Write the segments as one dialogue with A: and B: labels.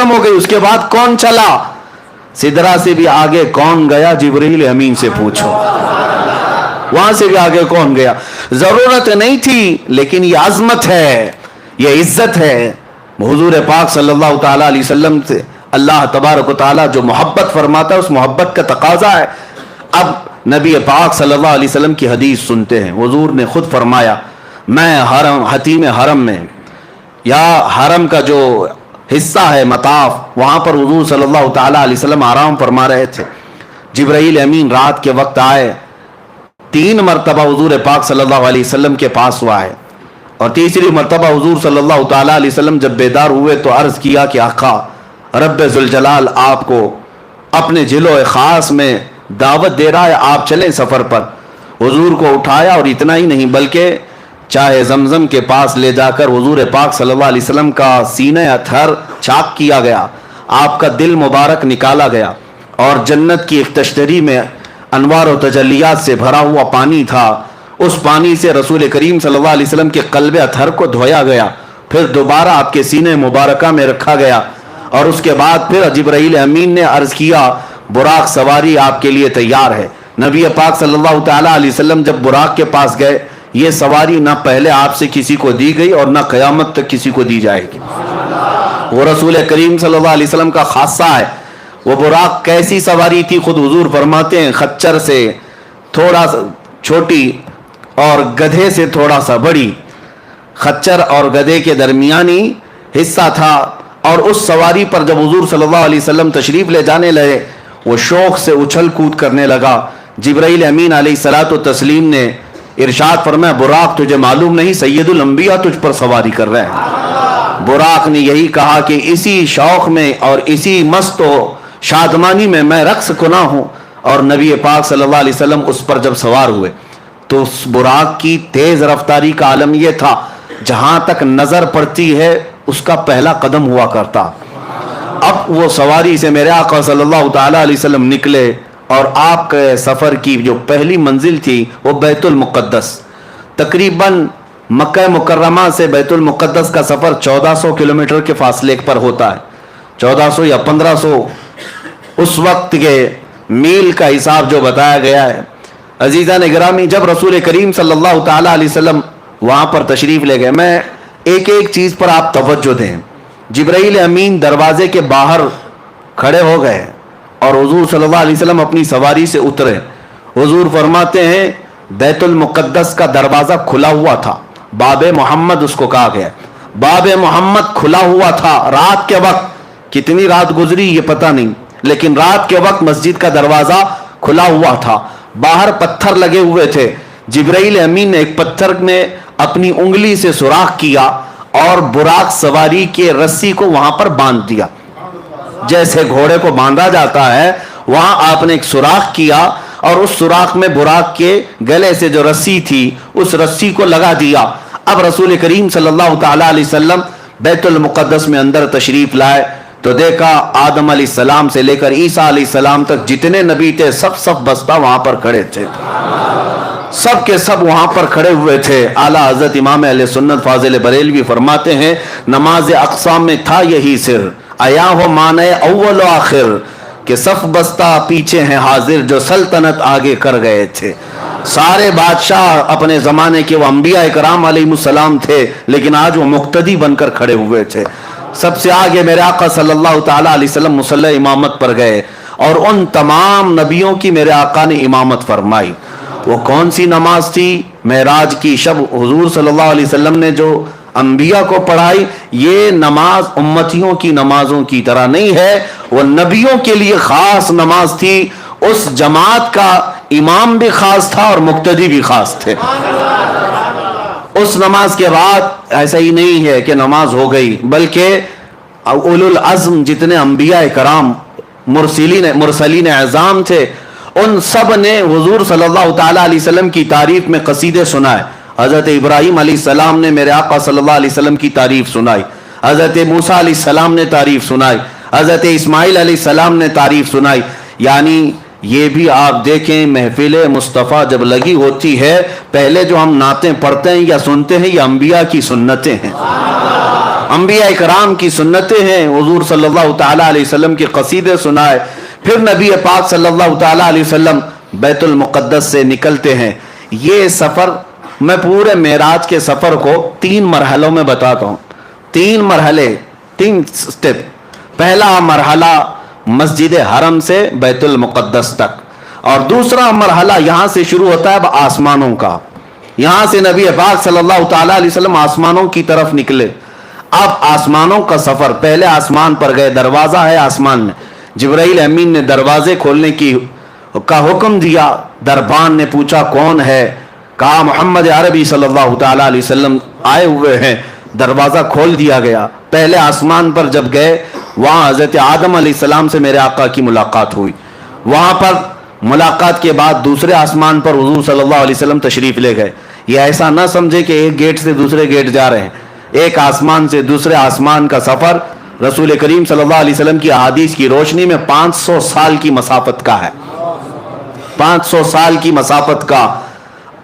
A: ختم ہو گئی. اس کے بعد کون چلا؟ سدرا سے بھی آگے کون گیا؟ جبرائیل امین سے پوچھو. وہاں سے بھی آگے کون گیا؟ ضرورت نہیں تھی، لیکن یہ عظمت ہے، یہ عزت ہے. حضور پاک صلی اللہ تعالی علیہ وسلم سے اللہ تبارک و تعالی جو محبت فرماتا ہے، اس محبت کا تقاضا ہے. اب نبی پاک صلی اللہ علیہ وسلم کی حدیث سنتے ہیں. حضور نے خود فرمایا، میں حتیم حرم میں یا حرم کا جو حصہ ہے مطاف، وہاں پر حضور صلی اللہ تعالی علیہ وسلم آرام فرما رہے تھے. جبرائیل امین رات کے وقت آئے. 3 مرتبہ حضور پاک صلی اللہ علیہ وسلم کے پاس ہوا ہے، اور تیسری مرتبہ حضور صلی اللہ تعالی علیہ وسلم جب بیدار ہوئے تو عرض کیا کہ آقا رب ذوالجلال آپ کو اپنے جلوہ خاص میں دعوت دے رہا ہے، آپ چلیں سفر پر. حضور کو اٹھایا، اور اتنا ہی نہیں بلکہ چاہے زمزم کے پاس لے جا کر حضور پاک صلی اللہ علیہ وسلم کا سینہ اطہر چاک کیا گیا، آپ کا دل مبارک نکالا گیا، اور جنت کی ایک تشتری میں انوار و تجلیات سے بھرا ہوا پانی تھا. اس پانی سے رسول کریم صلی اللہ علیہ وسلم کے قلب اطہر کو دھویا گیا، پھر دوبارہ آپ کے سینے مبارکہ میں رکھا گیا. اور اس کے بعد پھر جبرائیل امین نے عرض کیا براق سواری آپ کے لیے تیار ہے. نبی پاک صلی اللہ تعالی علیہ وسلم جب براق کے پاس گئے، یہ سواری نہ پہلے آپ سے کسی کو دی گئی اور نہ قیامت تک کسی کو دی جائے گی. وہ رسول کریم صلی اللہ علیہ وسلم کا خاصہ ہے. وہ براق کیسی سواری تھی؟ خود حضور فرماتے ہیں خچر سے تھوڑا سا چھوٹی اور گدھے سے تھوڑا سا بڑی. خچر اور گدھے کے درمیانی حصہ تھا. اور اس سواری پر جب حضور صلی اللہ علیہ وسلم تشریف لے جانے لگے، وہ شوق سے اچھل کود کرنے لگا. جبرائیل امین علیہ الصلوۃ والتسلیم نے ارشاد فرمایا براق تجھے معلوم نہیں سید الانبیاء تجھ پر سواری کر رہے ہیں. براق نے یہی کہا کہ اسی شوق میں اور اسی مست و شادمانی میں رقص کنا ہوں. اور نبی پاک صلی اللہ علیہ وسلم اس پر جب سوار ہوئے تو اس براق کی تیز رفتاری کا عالم یہ تھا، جہاں تک نظر پڑتی ہے اس کا پہلا قدم ہوا کرتا. اب وہ سواری سے میرے آقا صلی اللہ تعالی علیہ وسلم نکلے، اور آپ کے سفر کی جو پہلی منزل تھی وہ بیت المقدس. تقریباً مکہ مکرمہ سے بیت المقدس کا سفر 1400 کلومیٹر کے فاصلے پر ہوتا ہے. 1400 یا 1500 اس وقت کے میل کا حساب جو بتایا گیا ہے. عزیزان گرامی، جب رسول کریم صلی اللہ تعالی علیہ وسلم وہاں پر تشریف لے گئے، میں ایک ایک چیز پر آپ توجہ دیں. جبرائیل امین دروازے کے باہر کھڑے ہو گئے اور حضور صلی اللہ علیہ وسلم اپنی سواری سے اترے. حضور فرماتے ہیں بیت المقدس کا دروازہ کھلا ہوا تھا، باب محمد اس کو کہا گیا. باب محمد کھلا ہوا تھا. رات کے وقت، کتنی رات گزری یہ پتہ نہیں، لیکن رات کے وقت مسجد کا دروازہ کھلا ہوا تھا. باہر پتھر لگے ہوئے تھے. جبرائیل امین نے ایک پتھر میں اپنی انگلی سے سوراخ کیا اور براق سواری کے رسی کو وہاں پر باندھ دیا. جیسے گھوڑے کو باندھا جاتا ہے، وہاں آپ نے ایک سوراخ کیا، اور اس سوراخ میں براق کے گلے سے جو رسی تھی اس رسی کو لگا دیا. اب رسول کریم صلی اللہ تعالی علیہ وسلم بیت المقدس میں اندر تشریف لائے تو دیکھا آدم علیہ السلام سے لے کر عیسیٰ علیہ السلام تک جتنے نبی تھے سب بستہ وہاں پر کھڑے تھے. سب کے سب وہاں پر کھڑے ہوئے تھے. اعلیٰ حضرت امام اہل سنت فاضل بریلوی فرماتے ہیں نماز اقصا میں تھا یہی سر، آیا ہو مانے اول و آخر، کہ صف بستہ پیچھے ہیں حاضر جو سلطنت آگے کر گئے تھے. سارے بادشاہ اپنے زمانے کے وہ انبیاء کرام علیہ السلام تھے، لیکن آج وہ مقتدی بن کر کھڑے ہوئے تھے. سب سے آگے میرے آقا صلی اللہ تعالی علیہ وسلم مصلی امامت پر گئے، اور ان تمام نبیوں کی میرے آقا نے امامت فرمائی. وہ کون سی نماز تھی؟ معراج کی شب حضور صلی اللہ علیہ وسلم نے جو انبیاء کو پڑھائی، یہ نماز امتیوں کی نمازوں کی طرح نہیں ہے، وہ نبیوں کے لیے خاص نماز تھی. اس جماعت کا امام بھی خاص تھا اور مقتدی بھی خاص تھے. اس نماز کے بعد ایسا ہی نہیں ہے کہ نماز ہو گئی، بلکہ اولو العزم جتنے انبیاء کرام مرسلین اعظام تھے، ان سب نے حضور صلی اللہ تعالی علیہ وسلم کی تعریف میں قصیدے سنائے. حضرت ابراہیم علیہ السلام نے میرے آقا صلی اللہ علیہ وسلم کی تعریف سنائی، حضرت موسیٰ علیہ السلام نے تعریف سنائی، حضرت اسماعیل علیہ السلام نے تعریف سنائی. یعنی یہ بھی آپ دیکھیں، محفل مصطفیٰ جب لگی ہوتی ہے، پہلے جو ہم نعتیں پڑھتے ہیں یا سنتے ہیں یہ انبیاء کی سنتیں ہیں. انبیاء کرام کی سنتیں ہیں، حضور صلی اللہ تعالیٰ علیہ وسلم کے قصیدے سنائے، پھر نبی پاک صلی اللہ تعالیٰ علیہ وسلم بیت المقدس سے نکلتے ہیں۔ یہ سفر میں پورے معراج کے سفر کو 3 مرحلوں میں بتاتا ہوں، 3 مرحلے، 3 سٹیپ۔ پہلا مرحلہ مسجد حرم سے بیت المقدس تک، اور دوسرا مرحلہ یہاں سے شروع ہوتا ہے اب آسمانوں کا، یہاں سے نبی پاک صلی اللہ تعالیٰ علیہ وسلم آسمانوں کی طرف نکلے۔ اب آسمانوں کا سفر، پہلے آسمان پر گئے، دروازہ ہے آسمان میں، جبرائیل امین نے دروازے کھولنے کا حکم دیا، دربان نے پوچھا کون ہے، کہا محمد عربی صلی اللہ تعالیٰ علیہ وسلم آئے ہوئے ہیں، دروازہ کھول دیا گیا۔ پہلے آسمان پر جب گئے، وہاں حضرت آدم علیہ السلام سے میرے آقا کی ملاقات ہوئی، وہاں پر ملاقات کے بعد دوسرے آسمان پر حضور صلی اللہ علیہ وسلم تشریف لے گئے۔ یہ ایسا نہ سمجھے کہ ایک گیٹ سے دوسرے گیٹ جا رہے ہیں، ایک آسمان سے دوسرے آسمان کا سفر رسول کریم صلی اللہ علیہ وسلم کی احادیث کی روشنی میں 500 سال کی مسافت کا ہے، 500 سال کی مسافت کا،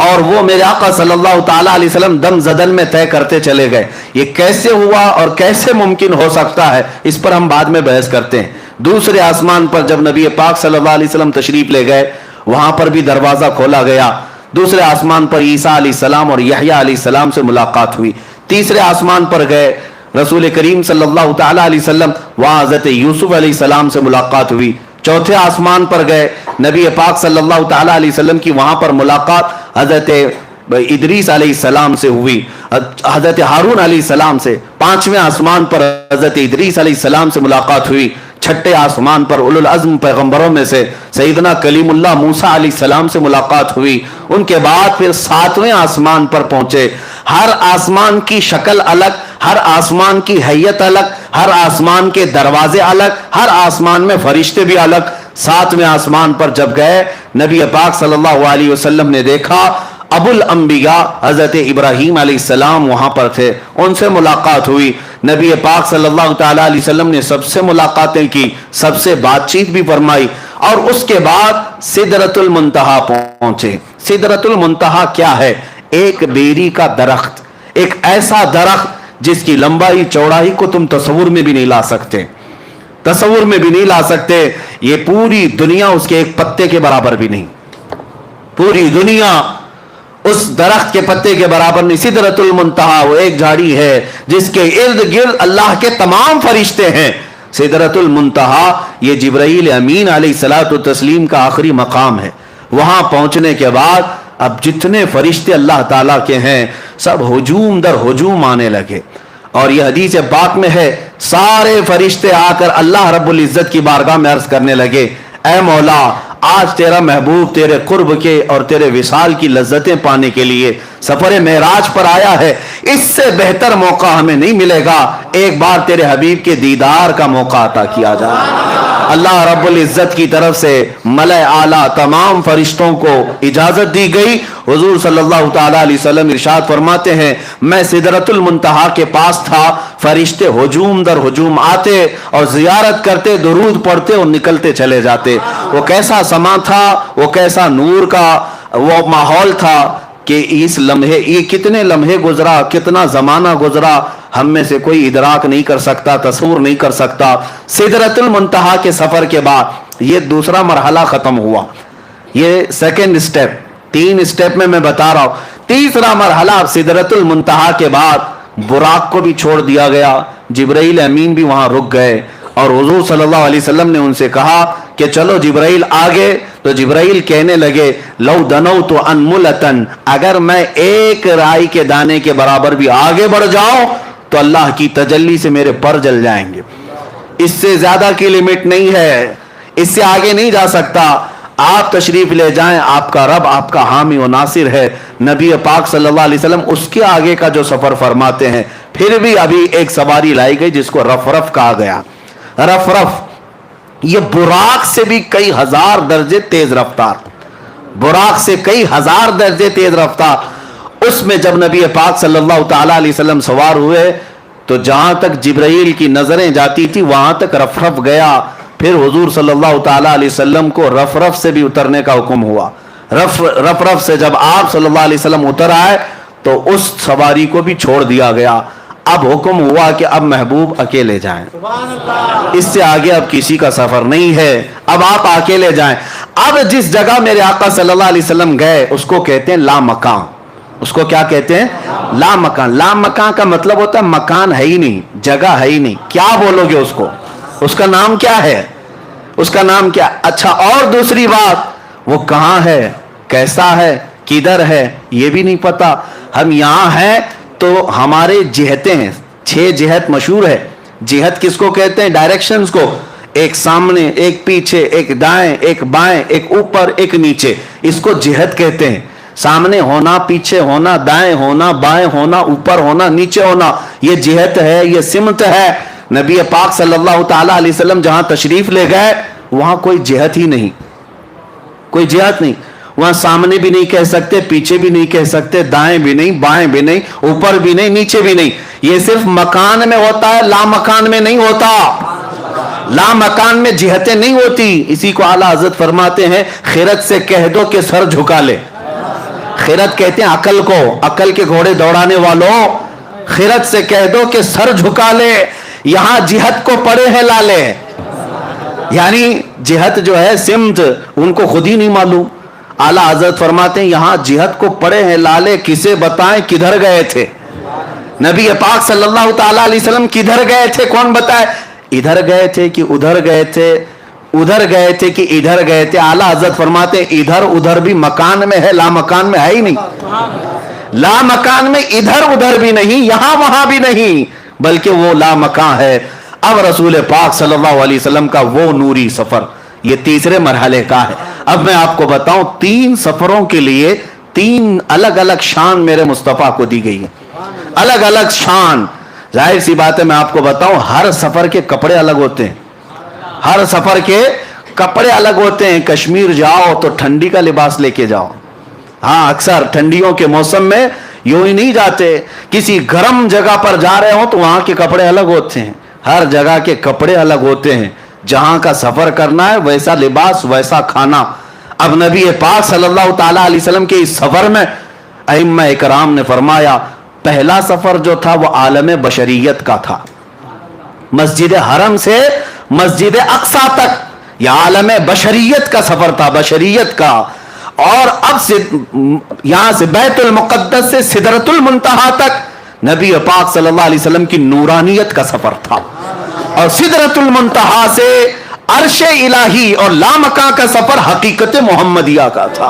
A: اور وہ میرے آقا صلی اللہ تعالیٰ علیہ وسلم دم زدن میں طے کرتے چلے گئے۔ یہ کیسے ہوا اور کیسے ممکن ہو سکتا ہے، اس پر ہم بعد میں بحث کرتے ہیں۔ دوسرے آسمان پر جب نبی پاک صلی اللہ علیہ وسلم تشریف لے گئے، وہاں پر بھی دروازہ کھولا گیا۔ دوسرے آسمان پر عیسیٰ علیہ السلام اور یحییٰ علیہ السلام سے ملاقات ہوئی۔ تیسرے آسمان پر گئے رسول کریم صلی اللہ تعالیٰ علیہ وسلم، وہاں حضرت یوسف علیہ السلام سے ملاقات ہوئی۔ چوتھے آسمان پر گئے، نبی پاک صلی اللہ تعالیٰ علیہ وسلم کی وہاں پر ملاقات حضرت ادریس علیہ السلام سے ہوئی، حضرت ہارون علیہ السلام سے۔ پانچویں آسمان پر حضرت ادریس علیہ السلام سے ملاقات ہوئی۔ چھٹے آسمان پر اولو العزم پیغمبروں میں سے سیدنا کلیم اللہ موسیٰ علیہ السلام سے ملاقات ہوئی۔ ان کے بعد پھر 7ویں آسمان پر پہنچے۔ ہر آسمان کی شکل الگ، ہر آسمان کی حیت الگ، ہر آسمان کے دروازے الگ، ہر آسمان میں فرشتے بھی الگ۔ 7ویں آسمان پر جب گئے، نبی پاک صلی اللہ علیہ وسلم نے دیکھا ابو الانبیاء حضرت ابراہیم علیہ السلام وہاں پر تھے، ان سے ملاقات ہوئی۔ نبی پاک صلی اللہ تعالیٰ علیہ وسلم نے سب سے ملاقاتیں کی، سب سے بات چیت بھی فرمائی، اور اس کے بعد سدرۃ المنتہا پہنچے۔ سدرۃ المنتہا کیا ہے؟ ایک بیری کا درخت، ایک ایسا درخت جس کی لمبائی چوڑائی کو تم تصور میں بھی نہیں لا سکتے، تصور میں بھی نہیں لا سکتے۔ یہ پوری دنیا اس کے ایک پتے کے برابر بھی نہیں، پوری دنیا اس درخت کے پتے کے برابر نہیں۔ سدرۃ المنتہا وہ ایک جھاڑی ہے جس کے ارد گرد اللہ کے تمام فرشتے ہیں۔ سدرۃ المنتہا یہ جبرائیل امین علیہ الصلوۃ والتسلیم کا آخری مقام ہے۔ وہاں پہنچنے کے بعد اب جتنے فرشتے اللہ تعالیٰ کے ہیں سب ہجوم در ہجوم آنے لگے، اور یہ حدیث پاک میں ہے سارے فرشتے آ کر اللہ رب العزت کی بارگاہ میں عرض کرنے لگے، اے مولا آج تیرا محبوب تیرے قرب کے اور تیرے وصال کی لذتیں پانے کے لیے سفر معراج پر آیا ہے، اس سے بہتر موقع ہمیں نہیں ملے گا، ایک بار تیرے حبیب کے دیدار کا موقع عطا کیا جائے۔ اللہ رب العزت کی طرف سے ملائے اعلیٰ تمام فرشتوں کو اجازت دی گئی۔ حضور صلی اللہ تعالیٰ علیہ وسلم ارشاد فرماتے ہیں میں سدرۃ المنتہا کے پاس تھا، فرشتے ہجوم در ہجوم آتے اور زیارت کرتے، درود پڑھتے اور نکلتے چلے جاتے۔ وہ کیسا سما تھا، وہ کیسا نور کا وہ ماحول تھا کہ اس لمحے، یہ کتنے لمحے گزرا، کتنا زمانہ گزرا، ہم میں سے کوئی ادراک نہیں کر سکتا، تصور نہیں کر سکتا۔ سدرۃ المنتہا کے سفر کے بعد یہ دوسرا مرحلہ ختم ہوا، یہ سیکنڈ سٹیپ، 3 سٹیپ میں بتا رہا ہوں۔ تیسرا مرحلہ سدرۃ المنتہا کے بعد براق کو بھی چھوڑ دیا گیا، جبرائیل امین بھی وہاں رک گئے، اور حضور صلی اللہ علیہ وسلم نے ان سے کہا کہ چلو جبرائیل آگے، تو جبرائیل کہنے لگے لو دنوت انملتن، اگر میں ایک رائی کے دانے کے برابر بھی آگے بڑھ جاؤں تو اللہ کی تجلی سے میرے پر جل جائیں گے، اس سے زیادہ کی لمٹ نہیں ہے، اس سے آگے نہیں جا سکتا۔ آپ تشریف لے جائیں، آپ کا رب آپ کا حامی و ناصر ہے۔ نبی پاک صلی اللہ علیہ وسلم اس کے آگے کا جو سفر فرماتے ہیں، پھر بھی ابھی ایک سواری لائی گئی جس کو رف رف کہا گیا۔ رف رف یہ براق سے بھی کئی ہزار درجے تیز رفتار، براق سے کئی ہزار درجے تیز رفتار۔ اس میں جب نبی پاک صلی اللہ تعالیٰ علیہ وسلم سوار ہوئے تو جہاں تک جبرائیل کی نظریں جاتی تھی وہاں تک رف رف گیا۔ پھر حضور صلی اللہ تعالیٰ علیہ وسلم کو رف رف سے بھی اترنے کا حکم ہوا۔ رف رف سے جب آپ صلی اللہ علیہ وسلم اتر آئے تو اس سواری کو بھی چھوڑ دیا گیا۔ اب حکم ہوا کہ اب محبوب اکیلے جائیں, اس سے آگے اب کسی کا سفر نہیں ہے, اب آپ اکیلے جائیں. اب جس جگہ میرے آقا صلی اللہ علیہ وسلم گئے اس کو کہتے ہیں لا مکان. اس کو کیا کہتے ہیں؟ لا مکان. لا مکان کا مطلب ہوتا ہے مکان ہے ہی نہیں, جگہ ہے ہی نہیں. کیا بولو گے اس کو؟ اس کا نام کیا ہے؟ اس کا نام کیا؟ اچھا, اور دوسری بات, وہ کہاں ہے, کیسا ہے, کدھر ہے, یہ بھی نہیں پتا. ہم یہاں ہیں تو ہمارے جہتیں ہیں, 6 جہت مشہور ہے. جہت کس کو کہتے ہیں؟ ڈائریکشنز کو. ایک سامنے, ایک پیچھے, ایک دائیں, ایک بائیں, ایک اوپر, ایک نیچے, اس کو جہت کہتے ہیں. سامنے ہونا, پیچھے ہونا, دائیں ہونا, بائیں ہونا, اوپر ہونا, نیچے ہونا, یہ جہت ہے, یہ سمت ہے. نبی پاک صلی اللہ تعالی علیہ وسلم جہاں تشریف لے گئے وہاں کوئی جہت ہی نہیں, کوئی جہت نہیں. وہاں سامنے بھی نہیں کہہ سکتے, پیچھے بھی نہیں کہہ سکتے, دائیں بھی نہیں, بائیں بھی نہیں, اوپر بھی نہیں, نیچے بھی نہیں. یہ صرف مکان میں ہوتا ہے, لا مکان میں نہیں ہوتا. لا مکان میں جہتیں نہیں ہوتی. اسی کو اعلیٰ حضرت فرماتے ہیں خرد سے کہہ دو کہ سر جھکا لے. خرد کہتے ہیں عقل کو, عقل کے گھوڑے دوڑانے والوں, خرد سے کہہ دو کہ سر جھکا لے. یہاں جہت کو پڑے ہیں لالے, یعنی جہت جو ہے سمت ان کو خود ہی نہیں معلوم. اعلیٰ حضرت فرماتے ہیں یہاں جہت کو پڑے ہیں لالے, کسے بتائیں کدھر گئے تھے. نبی پاک صلی اللہ تعالی علیہ وسلم کدھر گئے تھے, کون بتائے؟ ادھر گئے تھے کہ ادھر گئے تھے, ادھر گئے تھے کہ ادھر گئے تھے. اعلیٰ حضرت فرماتے ہیں ادھر ادھر بھی مکان میں ہے, لا مکان میں ہے ہی نہیں. لا مکان میں ادھر ادھر بھی نہیں, یہاں وہاں بھی نہیں, بلکہ وہ لا مکان ہے. اب رسول پاک صلی اللہ علیہ وسلم کا وہ نوری سفر یہ تیسرے مرحلے کا ہے. اب میں آپ کو بتاؤں 3 سفروں کے لیے 3 الگ الگ شان میرے مصطفیٰ کو دی گئی ہے, الگ الگ شان. ظاہر سی بات ہے میں آپ کو بتاؤں ہر سفر کے کپڑے الگ ہوتے ہیں, ہر سفر کے کپڑے الگ ہوتے ہیں. کشمیر جاؤ تو ٹھنڈی کا لباس لے کے جاؤ. ہاں اکثر ٹھنڈیوں کے موسم میں یوں ہی نہیں جاتے, کسی گرم جگہ پر جا رہے ہوں تو وہاں کے کپڑے الگ ہوتے ہیں. ہر جگہ کے کپڑے الگ ہوتے ہیں. جہاں کا سفر کرنا ہے ویسا لباس, ویسا کھانا. اب نبی پاک صلی اللہ تعالی علیہ وسلم کے اس سفر میں ائمہ اکرام نے فرمایا پہلا سفر جو تھا وہ عالم بشریت کا تھا, مسجد حرم سے مسجد اقصی تک, یہ عالم بشریت کا سفر تھا, بشریت کا. اور اب سے یہاں سے بیت المقدس سے سدرۃ المنتہا تک نبی پاک صلی اللہ علیہ وسلم کی نورانیت کا سفر تھا, اور سدرۃ المنتہا سے عرش الہی اور لامکاں کا سفر حقیقت محمدیہ کا تھا.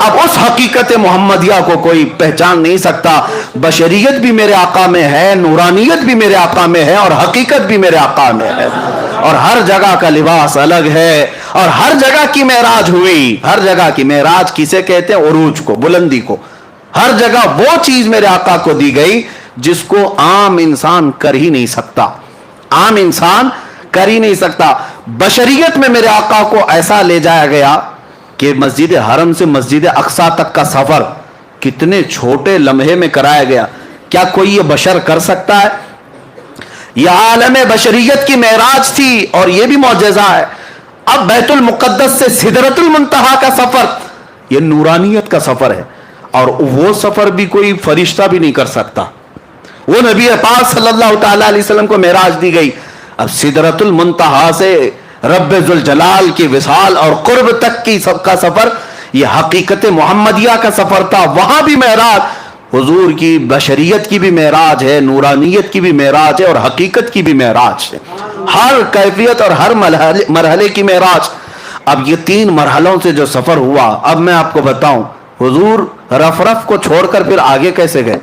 A: اب اس حقیقت محمدیہ کو کوئی پہچان نہیں سکتا. بشریت بھی میرے آقا میں ہے, نورانیت بھی میرے آقا میں ہے, اور حقیقت بھی میرے آقا میں ہے. اور ہر جگہ کا لباس الگ ہے, اور ہر جگہ کی معراج ہوئی. ہر جگہ کی معراج کسے کہتے ہیں؟ عروج کو, بلندی کو. ہر جگہ وہ چیز میرے آقا کو دی گئی جس کو عام انسان کر ہی نہیں سکتا, عام انسان کر ہی نہیں سکتا. بشریت میں میرے آقا کو ایسا لے جایا گیا کہ مسجد حرم سے مسجد اقصی تک کا سفر کتنے چھوٹے لمحے میں کرایا گیا. کیا کوئی یہ بشر کر سکتا ہے؟ یہ عالم بشریت کی معراج تھی, اور یہ بھی معجزہ ہے. اب بیت المقدس سے سدرۃ المنتہا کا سفر یہ نورانیت کا سفر ہے, اور وہ سفر بھی کوئی فرشتہ بھی نہیں کر سکتا. وہ نبی پاک صلی اللہ تعالی علیہ وسلم کو معراج دی گئی. اب سدرۃ المنتہا سے رب ذوالجلال کی وصال اور قرب تک کی سب کا سفر یہ حقیقت محمدیہ کا سفر تھا. وہاں بھی معراج حضور کی, بشریت کی بھی معراج ہے, نورانیت کی بھی معراج ہے, اور حقیقت کی بھی معراج ہے. ہر کیفیت اور ہر مرحلے کی معراج. اب یہ 3 مرحلوں سے جو سفر ہوا, اب میں آپ کو بتاؤں حضور رف رف کو چھوڑ کر پھر آگے کیسے گئے,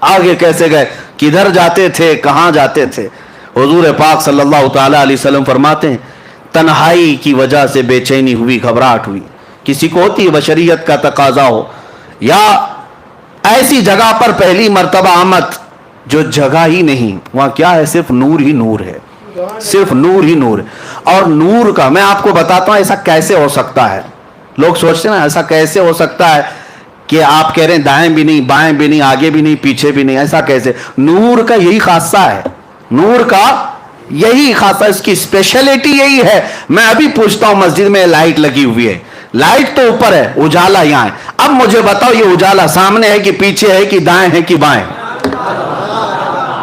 A: آگے کیسے گئے, کدھر جاتے تھے, کہاں جاتے تھے. حضور پاک صلی اللہ تعالی علیہ وسلم فرماتے ہیں تنہائی کی وجہ سے بے چینی ہوئی, گھبراہٹ ہوئی. کسی کو ہوتی ہے بشریت کا تقاضا ہو, یا ایسی جگہ پر پہلی مرتبہ آمد جو جگہ ہی نہیں, وہاں کیا ہے, صرف نور ہی نور ہے, صرف نور ہی نور ہے. اور نور کا میں آپ کو بتاتا ہوں ایسا کیسے ہو سکتا ہے. لوگ سوچتے ہیں نا ایسا کیسے ہو سکتا ہے کہ آپ کہہ رہے ہیں دائیں بھی نہیں, بائیں بھی نہیں, آگے بھی نہیں, پیچھے بھی نہیں, ایسا کیسے. نور کا یہی خاصہ ہے, نور کا یہی خاصہ, اس کی اسپیشلٹی یہی ہے. میں ابھی پوچھتا ہوں مسجد میں لائٹ لگی ہوئی ہے, لائٹ تو اوپر ہے, اجالا یہاں ہے. اب مجھے بتاؤ یہ اجالا سامنے ہے کہ پیچھے ہے کہ دائیں ہے کہ بائیں؟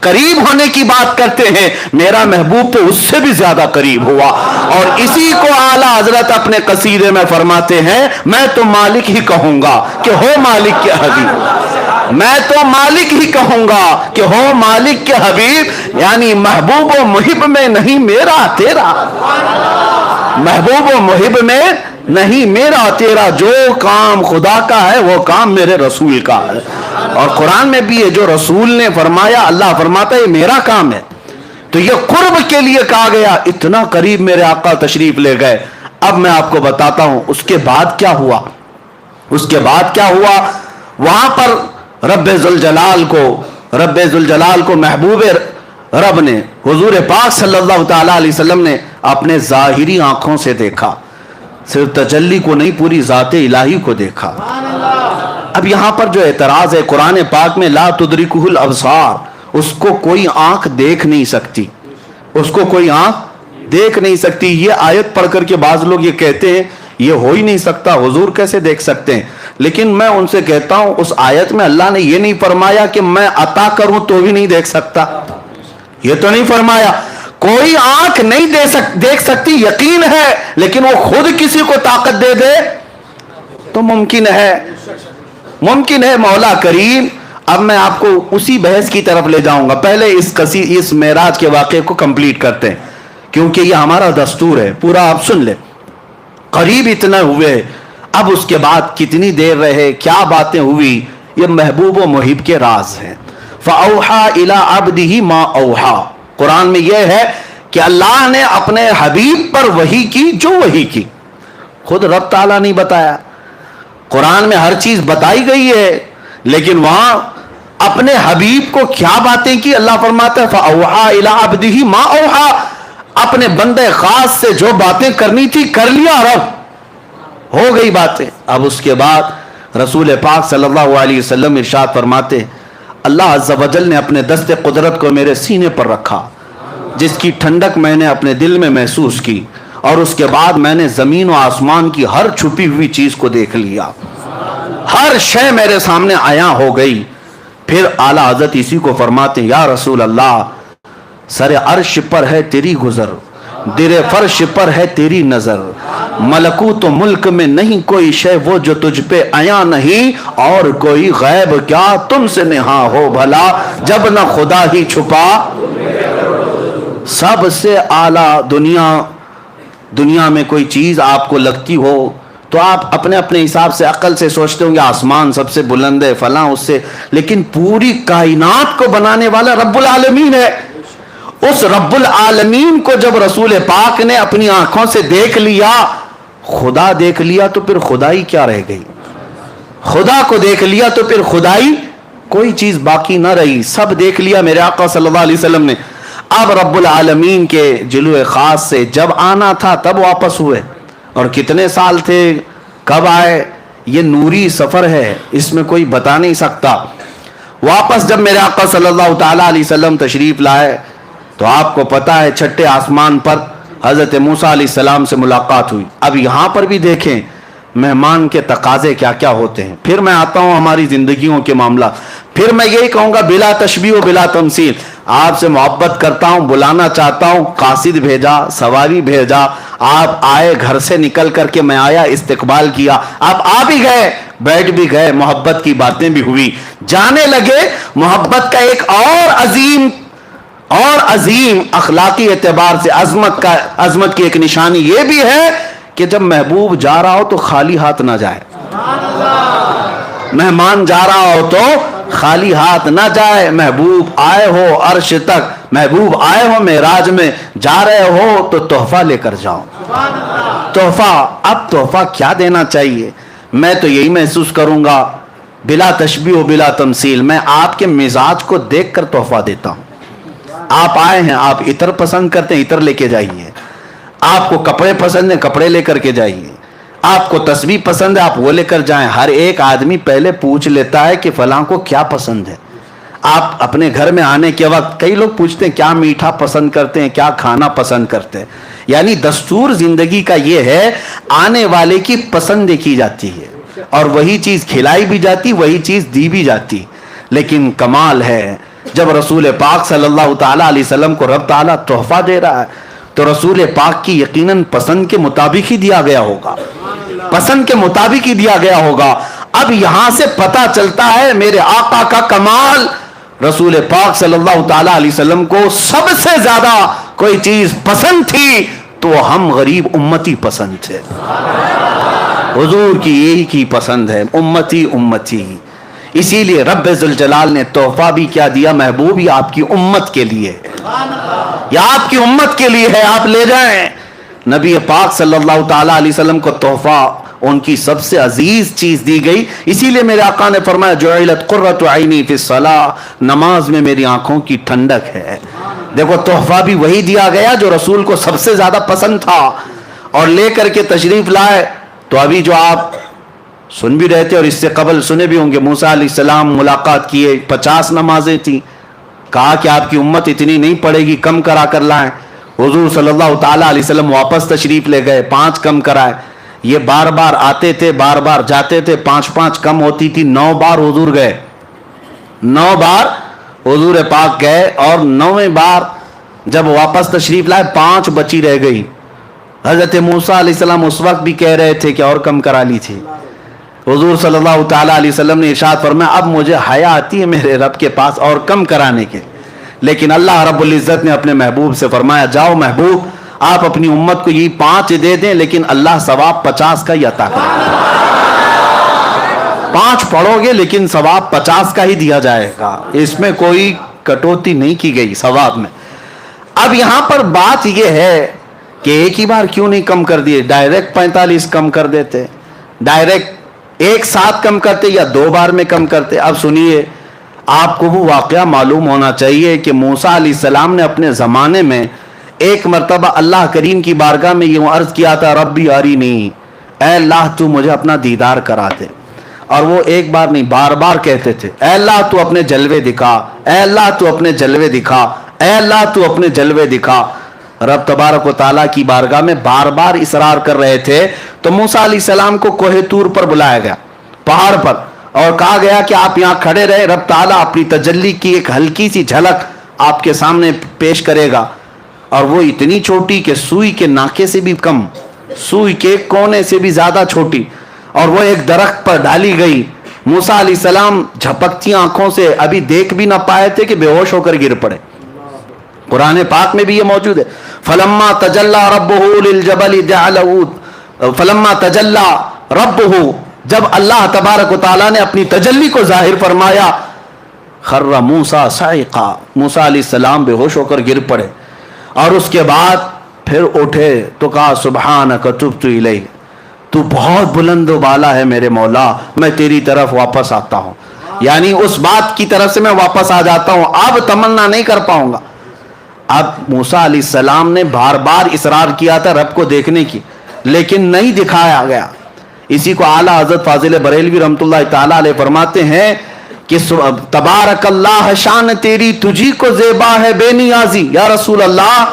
A: قریب ہونے کی بات کرتے ہیں، میرا محبوب تو اس سے بھی زیادہ قریب ہوا۔ اور اسی کو اعلیٰ حضرت اپنے قصیدے میں فرماتے ہیں، میں تو مالک ہی کہوں گا کہ ہو مالک کے حبیب، میں تو مالک ہی کہوں گا کہ ہو مالک کے حبیب، یعنی محبوب و محب میں نہیں میرا تیرا، محبوب و محب میں نہیں میرا تیرا، جو کام خدا کا ہے وہ کام میرے رسول کا ہے۔ اور قرآن میں بھی ہے، جو رسول نے فرمایا اللہ فرماتا ہے یہ میرا کام ہے۔ تو یہ قرب کے لیے کہا گیا، اتنا قریب میرے آقا تشریف لے گئے۔ اب میں آپ کو بتاتا ہوں اس کے بعد کیا ہوا۔ اس کے بعد کیا ہوا، وہاں پر رب ذوالجلال کو محبوب رب نے، حضور پاک صلی اللہ تعالی علیہ وسلم نے اپنے ظاہری آنکھوں سے دیکھا، صرف تجلی کو نہیں، پوری ذات الہی کو دیکھا۔ اب یہاں پر جو اعتراض ہے قرآن پاک میں، لا تدرکہ الابصار، اس کو کوئی آنکھ دیکھ نہیں سکتی، اس کو کوئی آنکھ دیکھ نہیں سکتی۔ یہ آیت پڑھ کر کے بعض لوگ یہ کہتے ہیں یہ ہو ہی نہیں سکتا، حضور کیسے دیکھ سکتے ہیں؟ لیکن میں ان سے کہتا ہوں اس آیت میں اللہ نے یہ نہیں فرمایا کہ میں عطا کروں تو بھی نہیں دیکھ سکتا، یہ تو نہیں فرمایا۔ کوئی آنکھ نہیں دیکھ سکتی یقین ہے، لیکن وہ خود کسی کو طاقت دے دے تو ممکن ہے، ممکن ہے مولا کریم۔ اب میں آپ کو اسی بحث کی طرف لے جاؤں گا، پہلے اس معراج کے واقعے کو کمپلیٹ کرتے ہیں کیونکہ یہ ہمارا دستور ہے، پورا آپ سن لیں۔ قریب اتنا ہوئے، اب اس کے بعد کتنی دیر رہے، کیا باتیں ہوئی، یہ محبوب و محب کے راز ہیں۔ فَأَوْحَى إِلَىٰ عَبْدِهِ مَا أَوْحَى، قرآن میں یہ ہے کہ اللہ نے اپنے حبیب پر وحی کی جو وحی کی، خود رب تعالیٰ نہیں بتایا۔ قرآن میں ہر چیز بتائی گئی ہے، لیکن وہاں اپنے حبیب کو کیا باتیں کی، اللہ فرماتا ہے فَأَوْحَى إِلَىٰ عَبْدِهِ مَا أَوْحَى، اپنے بندے خاص سے جو باتیں کرنی تھی کر لیا، رب ہو گئی باتیں۔ اب اس کے بعد رسول پاک صلی اللہ علیہ وسلم ارشاد فرماتے، اللہ عز و جل نے اپنے دست قدرت کو میرے سینے پر رکھا، جس کی ٹھنڈک میں نے اپنے دل میں محسوس کی، اور اس کے بعد میں نے زمین و آسمان کی ہر چھپی ہوئی چیز کو دیکھ لیا، ہر شے میرے سامنے عیاں ہو گئی۔ پھر اعلیٰ حضرت اسی کو فرماتے ہیں، یا رسول اللہ، سر عرش پر ہے تیری گزر، در فرش پر ہے تیری نظر، ملکوت و ملک میں نہیں کوئی شے وہ جو تجھ پہ عیاں نہیں، اور کوئی غیب کیا تم سے نہاں ہو بھلا، جب نہ خدا ہی چھپا۔ سب سے اعلیٰ دنیا میں کوئی چیز آپ کو لگتی ہو تو آپ اپنے اپنے حساب سے عقل سے سوچتے ہوں گے آسمان سب سے بلند ہے فلاں اس سے، لیکن پوری کائنات کو بنانے والا رب العالمین ہے۔ اس رب العالمین کو جب رسول پاک نے اپنی آنکھوں سے دیکھ لیا، خدا دیکھ لیا، تو پھر خدائی کیا رہ گئی؟ خدا کو دیکھ لیا تو پھر خدائی کوئی چیز باقی نہ رہی، سب دیکھ لیا میرے آقا صلی اللہ علیہ وسلم نے۔ اب رب العالمین کے جلوے خاص سے جب آنا تھا تب واپس ہوئے، اور کتنے سال تھے، کب آئے، یہ نوری سفر ہے، اس میں کوئی بتا نہیں سکتا۔ واپس جب میرے آقا صلی اللہ تعالی علیہ وسلم تشریف لائے تو آپ کو پتا ہے چھٹے آسمان پر حضرت موسیٰ علیہ السلام سے ملاقات ہوئی۔ اب یہاں پر بھی دیکھیں مہمان کے تقاضے کیا کیا ہوتے ہیں۔ پھر میں آتا ہوں ہماری زندگیوں کے معاملہ، پھر میں یہی کہوں گا بلا تشبیہ و بلا تمثیل، آپ سے محبت کرتا ہوں، بلانا چاہتا ہوں، قاصد بھیجا، سواری بھیجا، آپ آئے، گھر سے نکل کر کے میں آیا، استقبال کیا، آپ آ بھی گئے، بیٹھ بھی گئے، محبت کی باتیں بھی ہوئی، جانے لگے۔ محبت کا ایک اور عظیم اخلاقی اعتبار سے عظمت کی ایک نشانی یہ بھی ہے کہ جب محبوب جا رہا ہو تو خالی ہاتھ نہ جائے، مہمان جا رہا ہو تو خالی ہاتھ نہ جائے۔ محبوب آئے ہو عرش تک، محبوب آئے ہو معراج میں، جا رہے ہو تو تحفہ لے کر جاؤ۔ تحفہ، اب تحفہ کیا دینا چاہیے؟ میں تو یہی محسوس کروں گا بلا تشبیہ و بلا تمثیل، میں آپ کے مزاج کو دیکھ کر تحفہ دیتا ہوں۔ آپ آئے ہیں، آپ عطر پسند کرتے ہیں، عطر لے کے جائیے۔ آپ کو کپڑے پسند ہیں، کپڑے لے کر کے جائیے۔ آپ کو تسبیح پسند ہے، آپ وہ لے کر جائیں۔ ہر ایک آدمی پہلے پوچھ لیتا ہے کہ فلاں کو کیا پسند ہے۔ آپ اپنے گھر میں آنے کے وقت کئی لوگ پوچھتے ہیں کیا میٹھا پسند کرتے ہیں، کیا کھانا پسند کرتے ہیں۔ یعنی دستور زندگی کا یہ ہے، آنے والے کی پسند دیکھی جاتی ہے، اور وہی چیز کھلائی بھی جاتی، وہی چیز دی بھی جاتی۔ لیکن کمال ہے جب رسول پاک صلی اللہ تعالیٰ علیہ وسلم کو رب تعالیٰ تحفہ دے رہا ہے تو رسول پاک کی یقیناً پسند کے مطابق ہی دیا گیا ہوگا، پسند کے مطابق ہی دیا گیا ہوگا۔ اب یہاں سے پتہ چلتا ہے میرے آقا کا کمال، رسول پاک صلی اللہ تعالیٰ علیہ وسلم کو سب سے زیادہ کوئی چیز پسند تھی تو ہم غریب امتی پسند تھے۔ حضور کی یہی کی پسند ہے، امتی امتی۔ اسی لیے رب ذوالجلال نے تحفہ بھی کیا دیا، محبوب یہ آپ کی امت کے لیے ہے، یا آپ کی امت کے لیے ہے، آپ لے جائیں۔ نبی پاک صلی اللہ تعالیٰ علیہ وسلم کو تحفہ ان کی سب سے عزیز چیز دی گئی، اسی لیے میرے آقا نے فرمایا جعلت قرۃ عینی فی الصلاۃ، نماز میں میری آنکھوں کی ٹھنڈک ہے۔ دیکھو تحفہ بھی وہی دیا گیا جو رسول کو سب سے زیادہ پسند تھا، اور لے کر کے تشریف لائے۔ تو ابھی جو آپ سن بھی رہے تھے اور اس سے قبل سنے بھی ہوں گے، موسیٰ علیہ السلام ملاقات کیے، 50 نمازیں تھیں، کہا کہ آپ کی امت اتنی نہیں پڑے گی، کم کرا کر لائیں۔ حضور صلی اللہ تعالیٰ علیہ وسلم واپس تشریف لے گئے، 5 کم کرائے۔ یہ بار بار آتے تھے، بار بار جاتے تھے، 5 کم ہوتی تھی، 9 بار حضور گئے، 9 بار حضور پاک گئے، اور 9ویں بار جب واپس تشریف لائے 5 بچی رہ گئی۔ حضرت موسیٰ علیہ السلام اس وقت بھی کہہ رہے تھے کہ اور کم کرا لی تھی۔ حضور صلی اللہ تعالیٰ علیہ وسلم نے ارشاد فرمایا اب مجھے حیا آتی ہے میرے رب کے پاس اور کم کرانے کے، لیکن اللہ رب العزت نے اپنے محبوب سے فرمایا جاؤ محبوب آپ اپنی امت کو یہ 5 دے دیں، لیکن اللہ ثواب 50 کا ہی عطا کرے گا۔ 5 پڑھو گے لیکن ثواب 50 کا ہی دیا جائے گا، اس میں کوئی کٹوتی نہیں کی گئی ثواب میں۔ اب یہاں پر بات یہ ہے کہ ایک ہی بار کیوں نہیں کم کر دیے، ڈائریکٹ 45 کم کر دیتے، ڈائریکٹ ایک ساتھ کم کرتے یا 2 بار میں کم کرتے۔ اب سنیے، آپ کو وہ واقعہ معلوم ہونا چاہیے کہ موسیٰ علیہ السلام نے اپنے زمانے میں ایک مرتبہ اللہ کریم کی بارگاہ میں یہ عرض کیا تھا ربی ارینی، اے اللہ تو مجھے اپنا دیدار کرا دے، اور وہ ایک بار نہیں بار بار کہتے تھے اے اللہ تو اپنے جلوے دکھا، اے اللہ تو اپنے جلوے دکھا، اے اللہ تو اپنے جلوے دکھا۔ رب تبارک و تعالیٰ کی بارگاہ میں بار بار اصرار کر رہے تھے، تو موسیٰ علیہ السلام کو کوہ طور پر بلایا گیا، پہاڑ پر، اور کہا گیا کہ آپ یہاں کھڑے رہے، رب تعالیٰ اپنی تجلی کی ایک ہلکی سی جھلک آپ کے سامنے پیش کرے گا، اور وہ اتنی چھوٹی کہ سوئی کے ناکے سے بھی کم، سوئی کے کونے سے بھی زیادہ چھوٹی، اور وہ ایک درخت پر ڈالی گئی۔ موسیٰ علیہ السلام جھپکتی آنکھوں سے ابھی دیکھ بھی نہ پائے تھے کہ بے ہوش ہو کر گر پڑے۔ قرآن پاک میں بھی یہ موجود ہے، فلما تجلی ربہ للجبل جعلہ، فلما تجلی ربہ، جب اللہ تبارک و تعالیٰ نے اپنی تجلی کو ظاہر فرمایا، خر موسیٰ صعقا، موسیٰ علیہ السلام بے ہوش ہو کر گر پڑے، اور اس کے بعد پھر اٹھے تو کہا سبحانک تبت الیک، تو بہت بلند و بالا ہے میرے مولا، میں تیری طرف واپس آتا ہوں، یعنی اس بات کی طرف سے میں واپس آ جاتا ہوں، اب تمنا نہیں کر پاؤں گا۔ اب موسیٰ علیہ السلام نے بار بار اصرار کیا تھا رب کو دیکھنے کی، لیکن نہیں دکھایا گیا۔ اسی کو اعلیٰ حضرت فاضل بریلوی رحمۃ اللہ تعالیٰ علیہ فرماتے ہیں کہ تبارک اللہ شان تیری تجھی کو زیبا ہے بے نیازی، یا رسول اللہ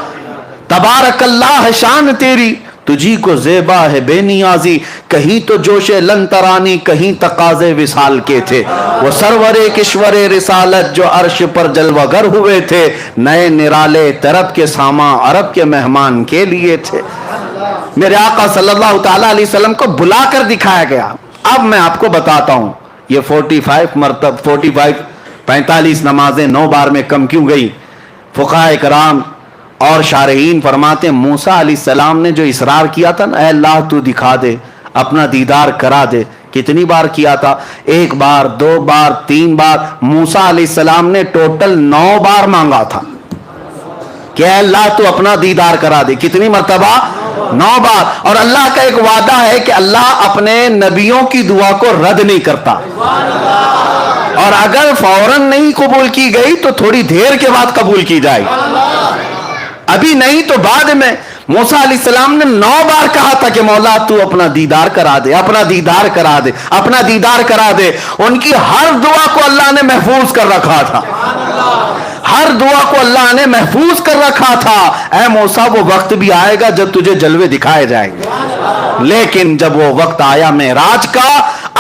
A: تبارک اللہ شان تیری تجھی کو زیبا ہے بے نیازی، کہیں تو جوش لن ترانی کہیں تقاضے وصال کے تھے، وہ سرور کشور رسالت جو عرش پر جلوہ گر ہوئے تھے، نئے نرالے طرب کے ساما عرب کے مہمان کے لیے تھے۔ میرے آقا صلی اللہ تعالیٰ علیہ وسلم کو بلا کر دکھایا گیا۔ اب میں آپ کو بتاتا ہوں یہ 45 نمازیں 9 بار میں کم کیوں گئی۔ فقہاء کرام اور شارحین فرماتے ہیں موسیٰ علیہ السلام نے جو اصرار کیا تھا نا اے اللہ تو دکھا دے، اپنا دیدار کرا دے، کتنی بار کیا تھا؟ 1 بار 2 بار 3 بار، موسیٰ علیہ السلام نے ٹوٹل 9 بار مانگا تھا کہ اے اللہ تو اپنا دیدار کرا دے، کتنی مرتبہ؟ 9 بار۔ اور اللہ کا ایک وعدہ ہے کہ اللہ اپنے نبیوں کی دعا کو رد نہیں کرتا، اور اگر فوراً نہیں قبول کی گئی تو تھوڑی دیر کے بعد قبول کی جائے گی، ابھی نہیں تو بعد میں۔ موسیٰ علیہ السلام نے 9 بار کہا تھا کہ مولا تو اپنا دیدار کرا دے، اپنا دیدار کرا دے، اپنا دیدار کرا دے۔ ان کی ہر دعا کو اللہ نے محفوظ کر رکھا تھا، ہر دعا کو اللہ نے محفوظ کر رکھا تھا۔ اے موسیٰ وہ وقت بھی آئے گا جب تجھے جلوے دکھائے جائیں گے، لیکن جب وہ وقت آیا معراج کا،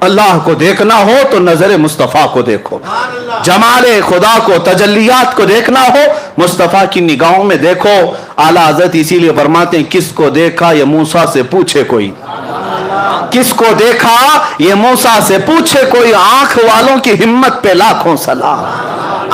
A: اللہ کو دیکھنا ہو تو نظر مصطفیٰ کو دیکھو، جمال خدا کو، تجلیات کو دیکھنا ہو مصطفیٰ کی نگاہوں میں دیکھو۔ اعلیٰ حضرت اسی لیے فرماتے ہیں کس کو دیکھا یہ موسیٰ سے پوچھے کوئی، کس کو دیکھا یہ موسیٰ سے پوچھے کوئی، آنکھ والوں کی ہمت پہ لاکھوں سلام،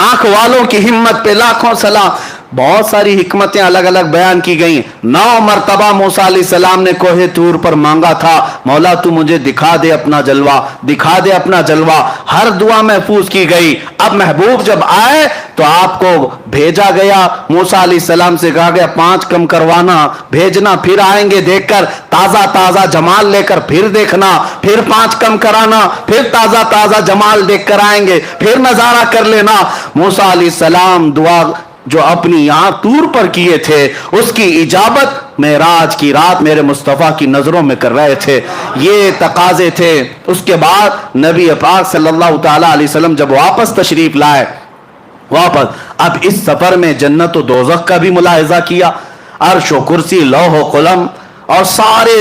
A: آنکھ والوں کی ہمت پہ لاکھوں سلام۔ بہت ساری حکمتیں الگ الگ بیان کی گئیں۔ 9 مرتبہ موسیٰ علیہ السلام نے کوہ طور پر مانگا تھا مولا تو مجھے دکھا دے اپنا جلوہ، دکھا دے اپنا جلوہ، ہر دعا محفوظ کی گئی۔ اب محبوب جب آئے تو آپ کو بھیجا گیا، موسیٰ علیہ السلام سے کہا گیا 5 کم کروانا، بھیجنا، پھر آئیں گے دیکھ کر تازہ تازہ جمال لے کر، پھر دیکھنا، پھر 5 کم کرانا، پھر تازہ تازہ جمال دیکھ کر آئیں گے، پھر نظارہ کر لینا۔ موسیٰ علیہ السلام دعا جو اپنی یہاں طور پر کیے تھے اس کی اجابت معراج کی رات میرے مصطفیٰ کی نظروں میں کر رہے تھے، یہ تقاضے تھے۔ اس کے بعد نبی پاک صلی اللہ تعالی علیہ وسلم جب واپس تشریف لائے، واپس اب اس سفر میں جنت و دوزخ کا بھی ملاحظہ کیا، عرش و کرسی، لوح و قلم اور سارے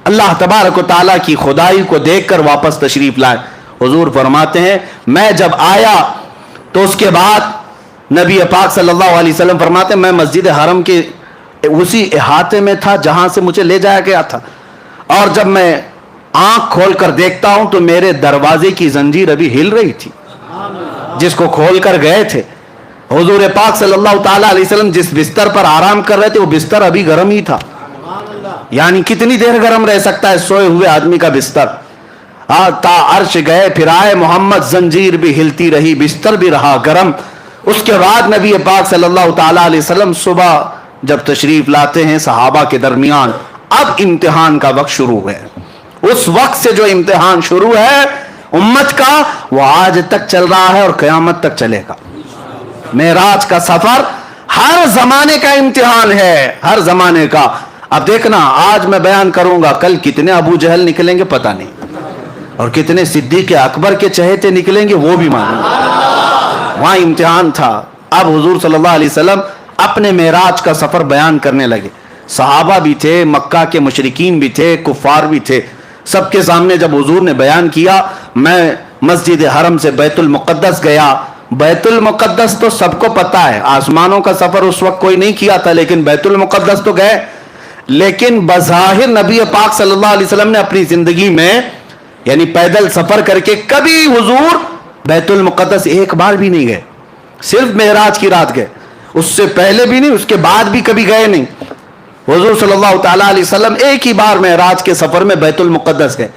A: اللہ تبارک و تعالیٰ کی خدائی کو دیکھ کر واپس تشریف لائے۔ حضور فرماتے ہیں میں جب آیا تو اس کے بعد نبی پاک صلی اللہ علیہ وسلم فرماتے ہیں میں مسجد حرم کے اسی احاطے میں تھا جہاں سے مجھے لے جایا گیا تھا، اور جب میں آنکھ کھول کر دیکھتا ہوں تو میرے دروازے کی زنجیر ابھی ہل رہی تھی جس کو کھول کر گئے تھے۔ حضور پاک صلی اللہ تعالی علیہ وسلم جس بستر پر آرام کر رہے تھے وہ بستر ابھی گرم ہی تھا، یعنی کتنی دیر گرم رہ سکتا ہے سوئے ہوئے آدمی کا بستر۔ تا عرش گئے پھر آئے محمد، زنجیر بھی ہلتی رہی، بستر بھی رہا گرم۔ اس کے بعد نبی پاک صلی اللہ تعالی علیہ وسلم صبح جب تشریف لاتے ہیں صحابہ کے درمیان، اب امتحان کا وقت شروع ہے۔ اس وقت سے جو امتحان شروع ہے امت کا وہ آج تک چل رہا ہے اور قیامت تک چلے گا۔ معراج کا سفر ہر زمانے کا امتحان ہے، ہر زمانے کا۔ اب دیکھنا آج میں بیان کروں گا، کل کتنے ابو جہل نکلیں گے پتہ نہیں، اور کتنے صدیق اکبر کے چہیتے نکلیں گے وہ بھی معلوم۔ وہاں امتحان تھا۔ اب حضور صلی اللہ علیہ وسلم اپنے معراج کا سفر بیان کرنے لگے۔ صحابہ بھی تھے، مکہ کے مشرکین بھی تھے، کفار بھی تھے، سب کے سامنے جب حضور نے بیان کیا میں مسجد حرم سے بیت المقدس گیا۔ بیت المقدس تو سب کو پتا ہے، آسمانوں کا سفر اس وقت کوئی نہیں کیا تھا، لیکن بیت المقدس تو گئے۔ لیکن بظاہر نبی پاک صلی اللہ علیہ وسلم نے اپنی زندگی میں یعنی پیدل سفر کر کے کبھی حضور بیت المقدس ایک بار بھی نہیں گئے، صرف معراج کی رات گئے، اس سے پہلے بھی نہیں، اس کے بعد بھی کبھی گئے نہیں۔ حضور صلی اللہ تعالیٰ علیہ وسلم ایک ہی بار معراج کے سفر میں بیت المقدس گئے۔